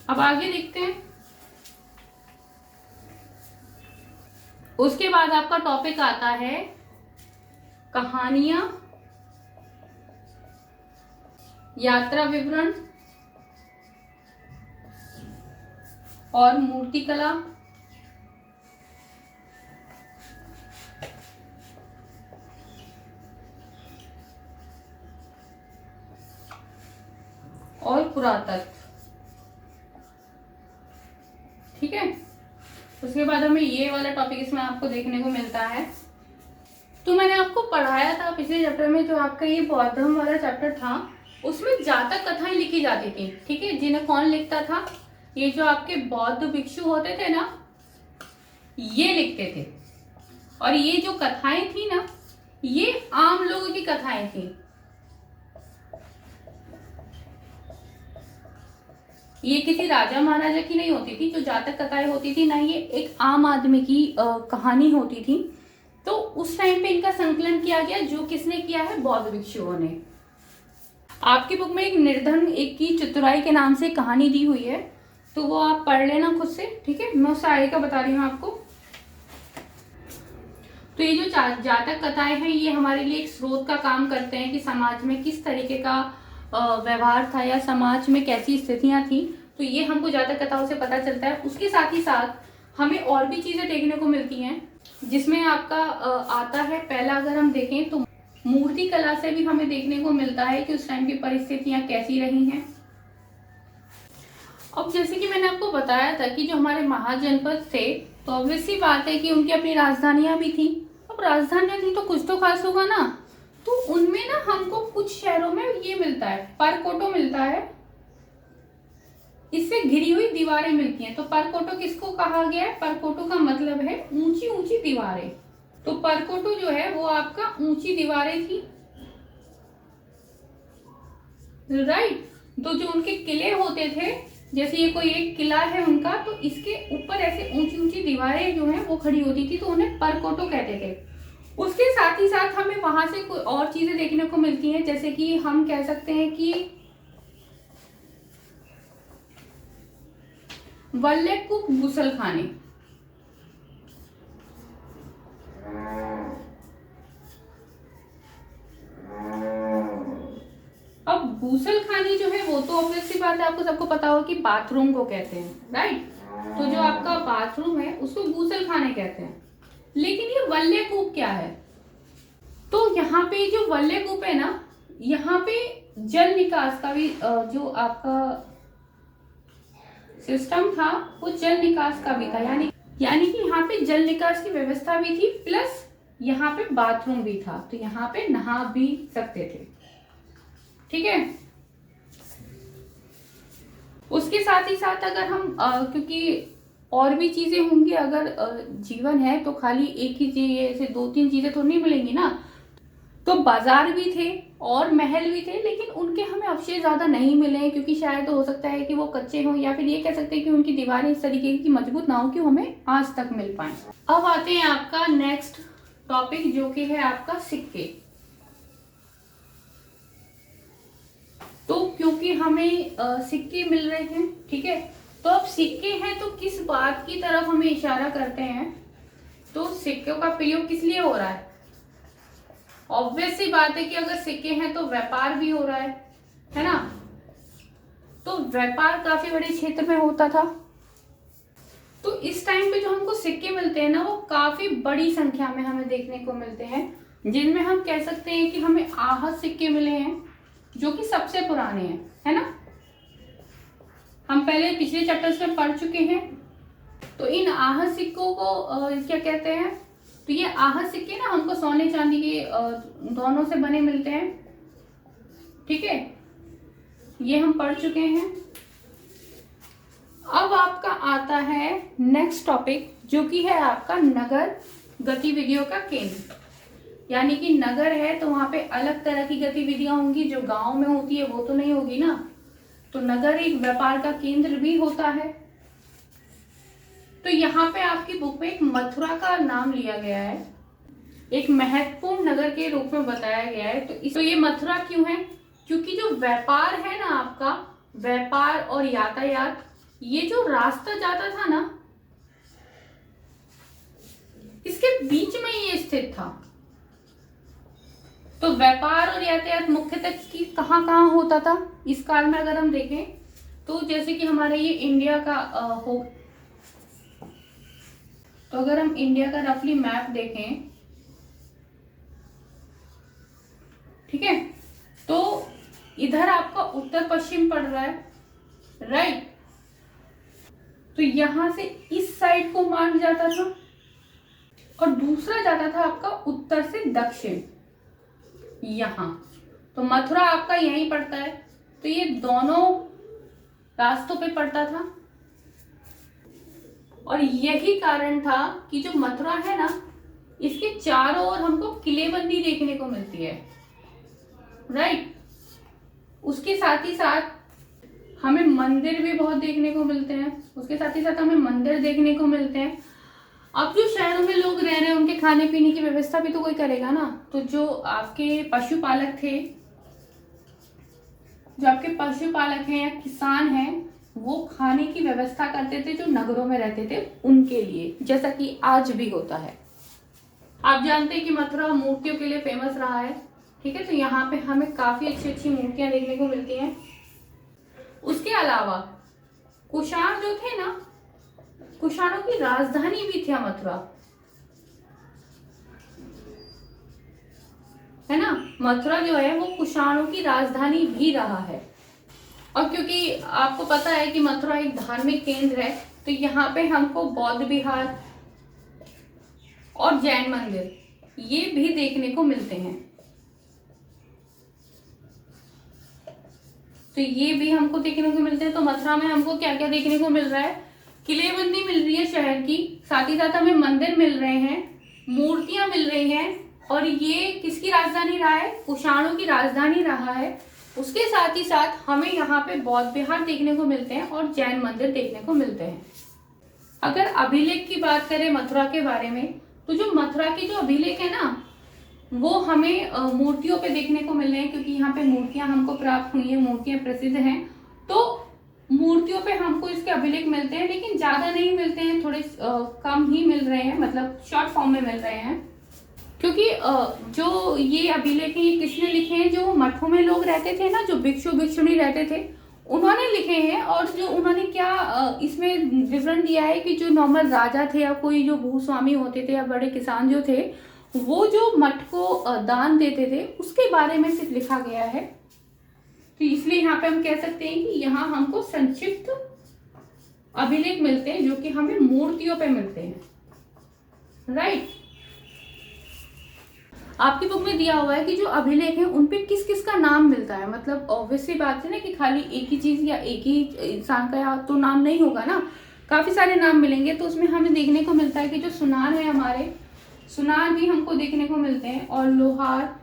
अब आगे देखते हैं। उसके बाद आपका टॉपिक आता है कहानियां, यात्रा विवरण और मूर्तिकला, और पुरातत्व, ठीक है। उसके बाद हमें ये वाला टॉपिक इसमें आपको देखने को मिलता है। तो मैंने आपको पढ़ाया था पिछले चैप्टर में, जो आपका ये बौद्धम वाला चैप्टर था, उसमें जातक कथाएं लिखी जाती थी, ठीक है। जिन्हें कौन लिखता था, ये जो आपके बौद्ध भिक्षु होते थे ना, ये लिखते थे। और ये जो कथाएं थी ना, ये आम लोगों की कथाएं थी। ये किसी राजा महाराजा की नहीं होती थी, जो जातक कथाएं होती थी ना, ये एक आम आदमी की कहानी होती थी। तो उस टाइम पे इनका संकलन किया गया, जो किसने किया है, बौद्ध भिक्षुओं ने। आपकी बुक में एक निर्धन एक की चतुराई के नाम से कहानी दी हुई है, तो वो आप पढ़ लेना खुद से, ठीक है। मैं उससे आगे का बता रही हूँ आपको। तो ये जो जातक कथाएं हैं, ये हमारे लिए एक स्रोत का काम करते हैं कि समाज में किस तरीके का व्यवहार था या समाज में कैसी स्थितियां थी, तो ये हमको जातक कथाओं से पता चलता है। उसके साथ ही साथ हमें और भी चीजें देखने को मिलती हैं, जिसमें आपका आता है, पहला अगर हम देखें तो मूर्ति कला से भी हमें देखने को मिलता है कि उस टाइम की परिस्थितियां कैसी रही हैं। अब जैसे कि मैंने आपको बताया था कि जो हमारे महाजनपद थे, तो ऑब्वियस सी बात है कि उनकी अपनी राजधानियां भी थी। अब राजधानियां थी तो कुछ तो खास होगा ना, तो उनमें ना हमको कुछ शहरों में ये मिलता है, परकोटो मिलता है, इससे घिरी हुई दीवारें मिलती हैं। तो परकोटो किसको कहा गया है, परकोटो का मतलब है ऊंची ऊंची दीवारें। तो परकोटो जो है वो आपका ऊंची दीवारें थी, राइट। तो जो उनके किले होते थे, जैसे ये कोई एक किला है उनका, तो इसके ऊपर ऐसे ऊंची ऊंची दीवारें जो हैं वो खड़ी होती थी, तो उन्हें परकोटो कहते थे। उसके साथ ही साथ हमें वहां से कोई और चीजें देखने को मिलती हैं, जैसे कि हम कह सकते हैं कि वल्लेकूप गुसलखाने। अब गुसलखाने जो है वो तो ऑब्वियसली बात है, आपको सबको पता होगा कि बाथरूम को कहते हैं, राइट। तो जो आपका बाथरूम है उसको गुसलखाने कहते हैं। लेकिन ये वल्लेकूप क्या है, तो यहाँ पे जो वल्लेकूप है ना, यहाँ पे जल निकास का भी जो आपका सिस्टम था वो जल निकास का भी था, यानी कि यहाँ पे जल निकास की व्यवस्था भी थी, प्लस यहाँ पे बाथरूम भी था, तो यहाँ पे नहा भी सकते थे, ठीक है। उसके साथ ही साथ अगर हम क्योंकि और भी चीजें होंगी। अगर जीवन है तो खाली एक ही चीज, ऐसे 2-3 चीजें तो नहीं मिलेंगी ना। तो बाजार भी थे और महल भी थे, लेकिन उनके हमें अवशेष ज्यादा नहीं मिले हैं, क्योंकि शायद हो सकता है कि वो कच्चे हों, या फिर ये कह सकते हैं कि उनकी दीवारें इस तरीके की मजबूत ना हो कि हमें आज तक मिल पाए। अब आते हैं आपका नेक्स्ट टॉपिक, जो कि है आपका सिक्के। तो क्योंकि हमें सिक्के मिल रहे हैं, ठीक है, तो अब सिक्के हैं तो किस बात की तरफ हमें इशारा करते हैं? तो सिक्कों का प्रयोग किस लिए हो रहा है? ऑब्वियस सी बात है कि अगर सिक्के हैं तो व्यापार भी हो रहा है ना। तो व्यापार काफी बड़े क्षेत्र में होता था। तो इस टाइम पे जो हमको सिक्के मिलते हैं ना, वो काफी बड़ी संख्या में हमें देखने को मिलते हैं, जिनमें हम कह सकते हैं कि हमें आहत सिक्के मिले हैं, जो कि सबसे पुराने हैं, है ना। हम पहले पिछले चैप्टर्स में पढ़ चुके हैं। तो इन आहत सिक्कों को क्या कहते हैं? तो ये आहत सिक्के ना हमको सोने चांदी के दोनों से बने मिलते हैं, ठीक है, ये हम पढ़ चुके हैं। अब आपका आता है नेक्स्ट टॉपिक, जो कि है आपका नगर गतिविधियों का केंद्र। यानी कि नगर है तो वहां पे अलग तरह की गतिविधियां होंगी, जो गांव में होती है वो तो नहीं होगी ना। तो नगर एक व्यापार का केंद्र भी होता है। तो यहाँ पे आपकी बुक में एक मथुरा का नाम लिया गया है, एक महत्वपूर्ण नगर के रूप में बताया गया है। तो ये मथुरा क्यों है? क्योंकि जो व्यापार है ना आपका, व्यापार और यातायात, ये जो रास्ता जाता था ना, इसके बीच में ये स्थित था। तो व्यापार और यातायात मुख्यतः की कहाँ कहाँ होता था इस काल में? अगर हम देखें तो जैसे कि हमारे ये इंडिया का हो, तो अगर हम इंडिया का रफली मैप देखें, ठीक है, तो इधर आपका उत्तर पश्चिम पड़ रहा है, राइट। तो यहां से इस साइड को मार्ग जाता था, और दूसरा जाता था आपका उत्तर से दक्षिण, यहां। तो मथुरा आपका यहीं पड़ता है। तो ये दोनों रास्तों पे पड़ता था, और यही कारण था कि जो मथुरा है ना, इसके चारों ओर हमको किलेबंदी देखने को मिलती है, राइट। उसके साथ ही साथ हमें मंदिर भी बहुत देखने को मिलते हैं, उसके साथ ही साथ हमें मंदिर देखने को मिलते हैं। अब जो शहरों में लोग रह रहे हैं, उनके खाने पीने की व्यवस्था भी तो कोई करेगा ना। तो जो आपके पशुपालक थे, जो आपके पशुपालक हैं या किसान हैं, वो खाने की व्यवस्था करते थे जो नगरों में रहते थे उनके लिए, जैसा कि आज भी होता है। आप जानते हैं कि मथुरा मूर्तियों के लिए फेमस रहा है, ठीक है। तो यहाँ पे हमें काफी अच्छी अच्छी मूर्तियां देखने को मिलती हैं। उसके अलावा कुषाण जो थे ना, कुषाणों की राजधानी भी थी मथुरा, है ना। मथुरा जो है वो कुषाणों की राजधानी भी रहा है। और क्योंकि आपको पता है कि मथुरा एक धार्मिक केंद्र है, तो यहाँ पे हमको बौद्ध विहार और जैन मंदिर ये भी देखने को मिलते हैं। तो ये भी हमको देखने को मिलते हैं। तो मथुरा में हमको क्या क्या देखने को मिल रहा है? किलेबंदी मिल रही है शहर की, साथ ही साथ हमें मंदिर मिल रहे हैं, मूर्तियां मिल रही हैं, और ये किसकी राजधानी रहा है? कुषाणों की राजधानी रहा है। उसके साथ ही साथ हमें यहाँ पे बौद्ध विहार देखने को मिलते हैं और जैन मंदिर देखने को मिलते हैं। अगर अभिलेख की बात करें मथुरा के बारे में, तो जो मथुरा की जो अभिलेख है ना, वो हमें मूर्तियों पे देखने को मिल रहे हैं, क्योंकि यहाँ पे मूर्तियां हमको प्राप्त हुई हैं, मूर्तियां प्रसिद्ध हैं। तो मूर्तियों पे हमको इसके अभिलेख मिलते हैं, लेकिन ज्यादा नहीं मिलते हैं, थोड़े कम ही मिल रहे हैं, मतलब शॉर्ट फॉर्म में मिल रहे हैं। क्योंकि जो ये अभिलेख हैं, ये किसने लिखे हैं? जो मठों में लोग रहते थे ना, जो भिक्षु भिक्षुणी रहते थे, उन्होंने लिखे हैं। और जो उन्होंने क्या इसमें विवरण दिया है कि जो नॉर्मल राजा थे या कोई जो भूस्वामी होते थे या बड़े किसान जो थे, वो जो मठ को दान देते थे, उसके बारे में सिर्फ लिखा गया है। तो इसलिए यहाँ पे हम कह सकते हैं कि यहाँ हमको संक्षिप्त अभिलेख मिलते हैं, जो कि हमें मूर्तियों पे मिलते हैं, राइट। आपकी बुक में दिया हुआ है कि जो अभिलेख है उन पे किस किस का नाम मिलता है। मतलब ऑब्वियसली बात है ना कि खाली एक ही चीज या एक ही इंसान का तो नाम नहीं होगा ना, काफ़ी सारे नाम मिलेंगे। तो उसमें हमें देखने को मिलता है कि जो सुनार है हमारे, सुनार भी हमको देखने को मिलते हैं, और लोहार।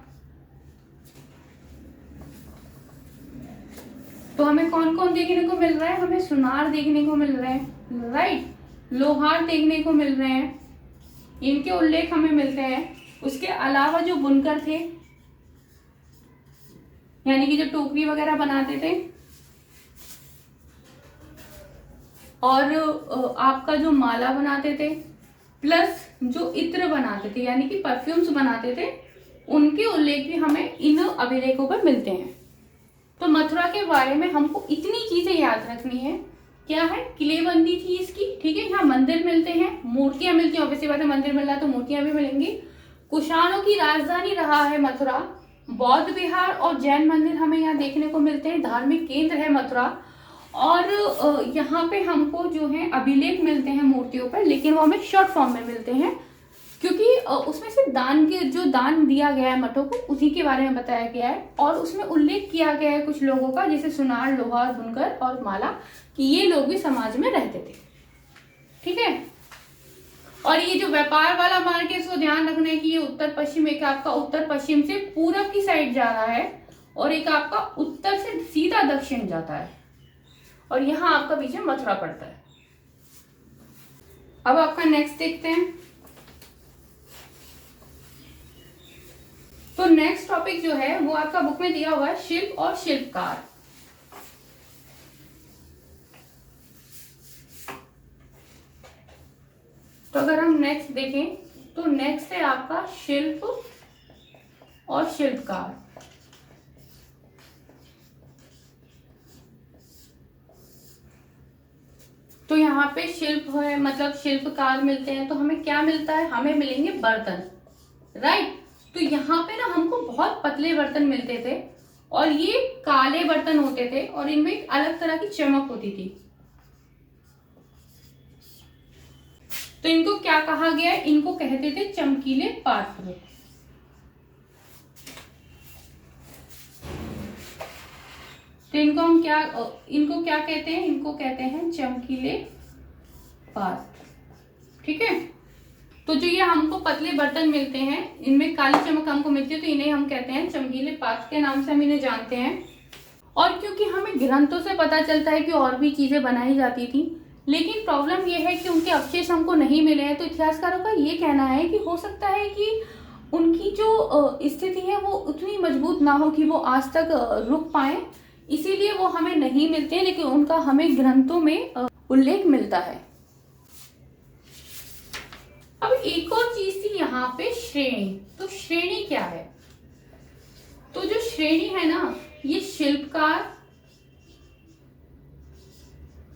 तो हमें कौन कौन देखने को मिल रहा है? हमें सुनार देखने को मिल रहे हैं, राइट, लोहार देखने को मिल रहे हैं, इनके उल्लेख हमें मिलते हैं। उसके अलावा जो बुनकर थे, यानी कि जो टोकरी वगैरह बनाते थे, और आपका जो माला बनाते थे, प्लस जो इत्र बनाते थे यानी कि परफ्यूम्स बनाते थे, उनके उल्लेख भी हमें इन अभिलेखों पर मिलते हैं। तो मथुरा के बारे में हमको इतनी चीजें याद रखनी है। क्या है? किलेबंदी थी इसकी, ठीक है। यहाँ मंदिर मिलते हैं, मूर्तियां मिलती हैं, ऑब्वियसली बात है, मंदिर मिल रहा है तो मूर्तियां भी मिलेंगी। कुषाणों की राजधानी रहा है मथुरा। बौद्ध विहार और जैन मंदिर हमें यहाँ देखने को मिलते हैं। धार्मिक केंद्र है मथुरा। और यहाँ पे हमको जो है अभिलेख मिलते हैं मूर्तियों पर, लेकिन वो हमें शॉर्ट फॉर्म में मिलते हैं, क्योंकि उसमें से दान के जो दान दिया गया है मठों को, उसी के बारे में बताया गया है। और उसमें उल्लेख किया गया है कुछ लोगों का, जैसे सुनार, लोहार, बुनकर और माला, कि ये लोग भी समाज में रहते थे, ठीक है। और ये जो व्यापार वाला मार्ग है, इसको ध्यान रखना है कि ये उत्तर पश्चिम, एक आपका उत्तर पश्चिम से पूरब की साइड जा रहा है, और एक आपका उत्तर से सीधा दक्षिण जाता है, और यहाँ आपका बीच में मथुरा पड़ता है। अब आपका नेक्स्ट देखते हैं। तो नेक्स्ट टॉपिक जो है वो आपका बुक में दिया हुआ है, शिल्प और शिल्पकार। तो अगर हम नेक्स्ट देखें तो नेक्स्ट है आपका शिल्प और शिल्पकार। तो यहाँ पे शिल्प है, मतलब शिल्पकार मिलते हैं, तो हमें क्या मिलता है? हमें मिलेंगे बर्तन, राइट। तो यहाँ पे ना हमको बहुत पतले बर्तन मिलते थे, और ये काले बर्तन होते थे, और इनमें एक अलग तरह की चमक होती थी। तो इनको क्या कहा गया है? इनको कहते थे चमकीले पात्र। तो इनको हम क्या कहते हैं? इनको कहते हैं चमकीले पात्र, ठीक है। तो जो ये हमको पतले बर्तन मिलते हैं, इनमें काली चमक हमको मिलती है, तो इन्हें हम कहते हैं चमकीले पात्र के नाम से हम इन्हें जानते हैं। और क्योंकि हमें ग्रंथों से पता चलता है कि और भी चीजें बनाई जाती थी, लेकिन प्रॉब्लम ये है कि उनके अवशेष हमको नहीं मिले हैं। तो इतिहासकारों का ये कहना है कि हो सकता है कि उनकी जो स्थिति है वो उतनी मजबूत ना हो कि वो आज तक रुक पाए, इसीलिए वो हमें नहीं मिलते हैं, लेकिन उनका हमें ग्रंथों में उल्लेख मिलता है। अब एक और चीज थी यहाँ पे, श्रेणी। तो श्रेणी क्या है? तो जो श्रेणी है ना, ये शिल्पकार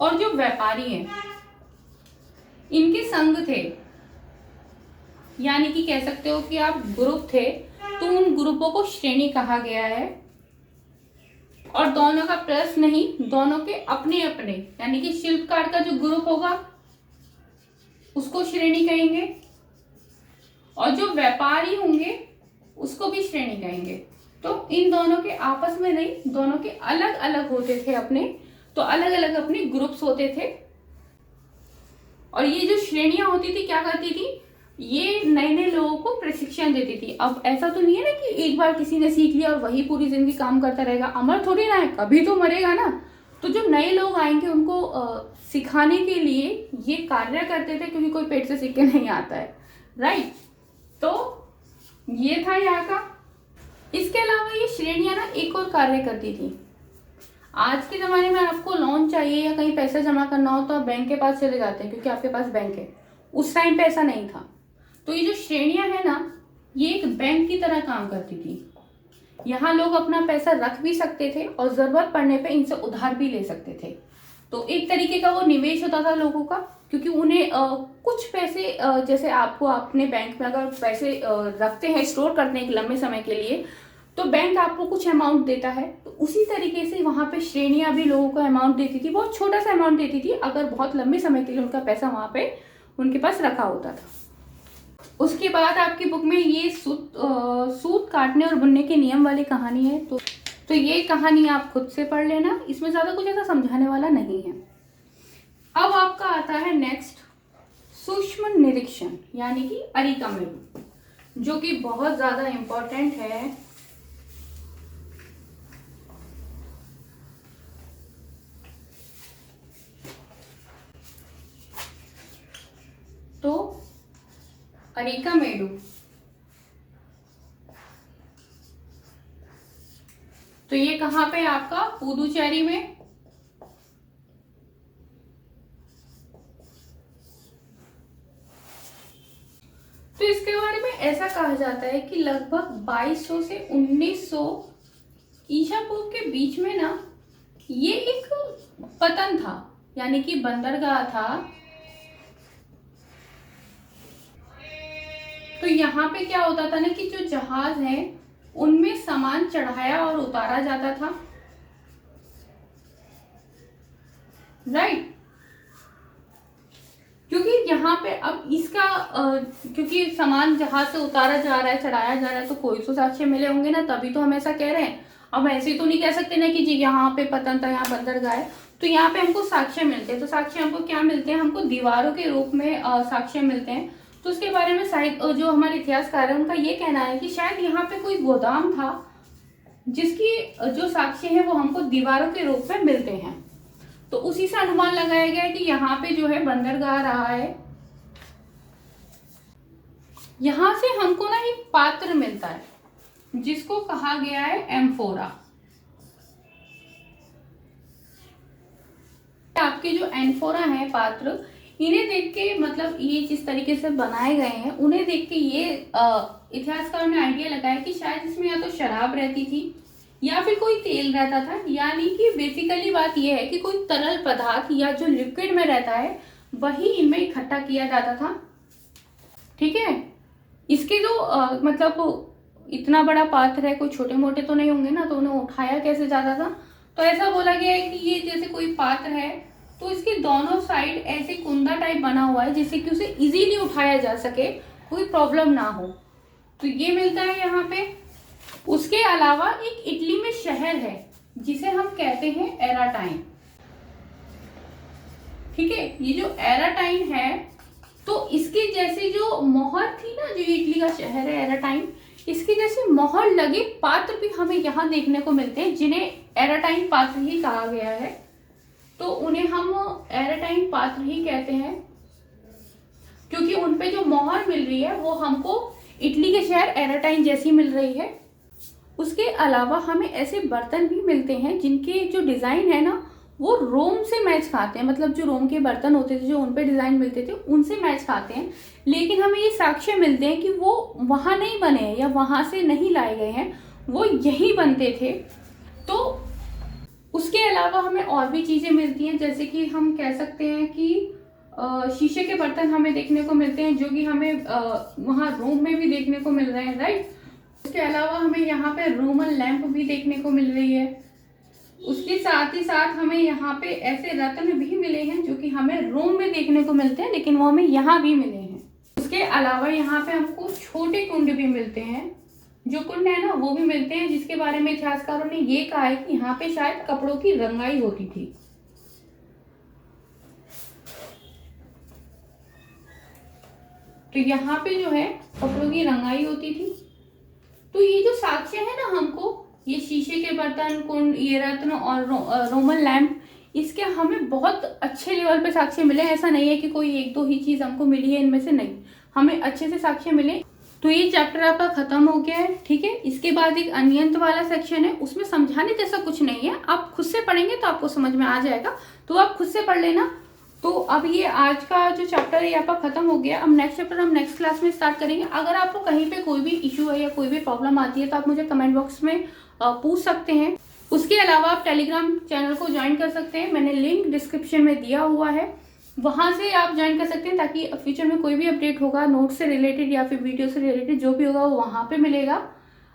और जो व्यापारी हैं, इनके संघ थे, यानी कि कह सकते हो कि आप ग्रुप थे, तो उन ग्रुपों को श्रेणी कहा गया है। और दोनों का प्लस नहीं, दोनों के अपने अपने, यानी कि शिल्पकार का जो ग्रुप होगा उसको श्रेणी कहेंगे, और जो व्यापारी होंगे उसको भी श्रेणी कहेंगे। तो इन दोनों के आपस में नहीं, दोनों के अलग अलग होते थे अपने, तो अलग अलग अपने ग्रुप्स होते थे। और ये जो श्रेणियां होती थी क्या करती थी? ये नए नए लोगों को प्रशिक्षण देती थी। अब ऐसा तो नहीं है ना कि एक बार किसी ने सीख लिया और वही पूरी जिंदगी काम करता रहेगा, अमर थोड़ी ना है, कभी तो मरेगा ना। तो जो नए लोग आएंगे उनको सिखाने के लिए ये कार्य करते थे, क्योंकि कोई पेट से सीख के नहीं आता है, राइट। तो ये था यहाँ का। इसके अलावा ये श्रेणियां ना एक और कार्य करती थी। आज के ज़माने में आपको लोन चाहिए या कहीं पैसा जमा करना हो तो आप बैंक के पास चले जाते हैं, क्योंकि आपके पास बैंक है। उस टाइम पे ऐसा नहीं था। तो ये जो श्रेणियां है ना, ये एक बैंक की तरह काम करती थी। यहाँ लोग अपना पैसा रख भी सकते थे और ज़रूरत पड़ने पे इनसे उधार भी ले सकते थे। तो एक तरीके का वो निवेश होता था लोगों का, क्योंकि उन्हें कुछ पैसे जैसे आपको अपने बैंक में अगर पैसे रखते हैं, स्टोर करते हैं एक लंबे समय के लिए, तो बैंक आपको कुछ अमाउंट देता है। तो उसी तरीके से वहाँ पे श्रेणियां भी लोगों को अमाउंट देती थी, बहुत छोटा सा अमाउंट देती थी, अगर बहुत लंबे समय के लिए उनका पैसा वहाँ पे उनके पास रखा होता था। उसके बाद आपकी बुक में ये सूत काटने और बुनने के नियम वाली कहानी है। तो ये कहानी आप खुद से पढ़ लेना, इसमें ज़्यादा कुछ ऐसा समझाने वाला नहीं है। अब आपका आता है नेक्स्ट सूक्ष्म निरीक्षण यानी कि अरिका मेरू, जो कि बहुत ज्यादा इंपॉर्टेंट है। तो अरिका मेरू, तो ये कहाँ पे आपका पुदुचेरी में, तो इसके बारे में ऐसा कहा जाता है कि लगभग 2200 से 1900 ईसा पूर्व के बीच में ना ये एक पतन था, यानी कि बंदरगाह था। तो यहाँ पे क्या होता था ना कि जो जहाज है उनमें सामान चढ़ाया और उतारा जाता था, राइट। क्योंकि यहाँ पे अब इसका क्योंकि सामान जहाज से उतारा जा रहा है, चढ़ाया जा रहा है, तो कोई तो साक्ष्य मिले होंगे ना, तभी तो हम ऐसा कह रहे हैं। अब ऐसे तो नहीं कह सकते ना कि जी यहाँ पे पतन था, यहाँ बंदरगाह है। तो यहाँ पे हमको साक्ष्य मिलते हैं। तो साक्ष्य हमको क्या मिलते हैं? हमको दीवारों के रूप में साक्ष्य मिलते हैं। तो उसके बारे में साहित्य जो हमारे इतिहासकार है उनका ये कहना है कि शायद यहाँ पे कोई गोदाम था जिसकी जो साक्ष्य है वो हमको दीवारों के रूप में मिलते हैं। तो उसी से अनुमान लगाया गया है कि यहाँ पे जो है बंदरगाह रहा है। यहां से हमको ना एक पात्र मिलता है जिसको कहा गया है एम्फोरा। आपके जो एम्फोरा है पात्र, इन्हें देख के मतलब ये जिस तरीके से बनाए गए हैं उन्हें देख के ये इतिहासकारों ने आइडिया लगाया कि शायद इसमें या तो शराब रहती थी या फिर कोई तेल रहता था। यानी कि बेसिकली बात यह है कि कोई तरल पदार्थ या जो लिक्विड में रहता है वही इनमें इकट्ठा किया जाता था, ठीक है। इसके जो मतलब इतना बड़ा पात्र है, कोई छोटे मोटे तो नहीं होंगे ना, तो उन्हें उठाया कैसे जाता था? तो ऐसा बोला गया है कि ये जैसे कोई पात्र है तो इसके दोनों साइड ऐसे कुंदा टाइप बना हुआ है जिससे कि उसे इजीली उठाया जा सके, कोई प्रॉब्लम ना हो। तो ये मिलता है यहाँ पे। उसके अलावा एक इटली में शहर है जिसे हम कहते हैं एराटाइन, ठीक है। ये जो एराटाइन है तो इसके जैसे जो मोहर थी ना, जो इटली का शहर है एराटाइन, इसके जैसे मोहर लगे पात्र भी हमें यहाँ देखने को मिलते हैं जिन्हें एराटाइन पात्र ही कहा गया है। तो उन्हें हम एराटाइन पात्र ही कहते हैं क्योंकि उनपे जो मोहर मिल रही है वो हमको इटली के शहर एराटाइन जैसी मिल रही है। उसके अलावा हमें ऐसे बर्तन भी मिलते हैं जिनके जो डिजाइन है ना वो रोम से मैच खाते हैं, मतलब जो रोम के बर्तन होते थे जो उन पे डिजाइन मिलते थे उनसे मैच खाते हैं। लेकिन हमें ये साक्ष्य मिलते हैं कि वो वहां नहीं बने हैं या वहां से नहीं लाए गए हैं, वो यही बनते थे। तो उसके अलावा हमें और भी चीजें मिलती हैं, जैसे कि हम कह सकते हैं कि शीशे के बर्तन हमें देखने को मिलते हैं जो कि हमें वहाँ रोम में भी देखने को मिल रहे हैं, राइट। उसके अलावा हमें यहाँ पे रोमन लैंप भी देखने को मिल रही है। उसके साथ ही साथ हमें यहाँ पे ऐसे रत्न भी मिले हैं जो कि हमें रोम में देखने को मिलते हैं लेकिन वो हमें यहाँ भी मिले हैं। उसके अलावा यहाँ पे हमको छोटे कुंड भी मिलते हैं, जो कुंड है ना वो भी मिलते हैं, जिसके बारे में इतिहासकारों ने ये कहा है कि यहाँ पे शायद कपड़ों की रंगाई होती थी। तो यहाँ पे जो है कपड़ों की रंगाई होती थी। तो ये जो साक्ष्य है ना हमको, ये शीशे के बर्तन, कुंड, ये रत्न और रोमन लैंप, इसके हमें बहुत अच्छे लेवल पे साक्ष्य मिले। ऐसा नहीं है कि कोई एक दो ही चीज हमको मिली है इनमें से, नहीं, हमें अच्छे से साक्ष्य मिले। तो ये चैप्टर आपका खत्म हो गया है, ठीक है। इसके बाद एक अनियंत्र वाला सेक्शन है, उसमें समझाने जैसा कुछ नहीं है, आप खुद से पढ़ेंगे तो आपको समझ में आ जाएगा, तो आप खुद से पढ़ लेना। तो अब ये आज का जो चैप्टर है आपका खत्म हो गया। अब नेक्स्ट चैप्टर हम नेक्स्ट क्लास में स्टार्ट करेंगे। अगर आपको कहीं पे कोई भी इशू है या कोई भी प्रॉब्लम आती है तो आप मुझे कमेंट बॉक्स में पूछ सकते हैं। उसके अलावा आप टेलीग्राम चैनल को ज्वाइन कर सकते हैं, मैंने लिंक डिस्क्रिप्शन में दिया हुआ है, वहां से आप ज्वाइन कर सकते हैं ताकि फ्यूचर में कोई भी अपडेट होगा नोट से रिलेटेड या फिर वीडियो से रिलेटेड जो भी होगा वो वहां पे मिलेगा।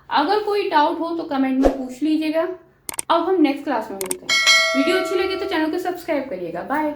अगर कोई डाउट हो तो कमेंट में पूछ लीजिएगा। अब हम नेक्स्ट क्लास में मिलते हैं। वीडियो अच्छी लगी तो चैनल को सब्सक्राइब करिएगा। बाय।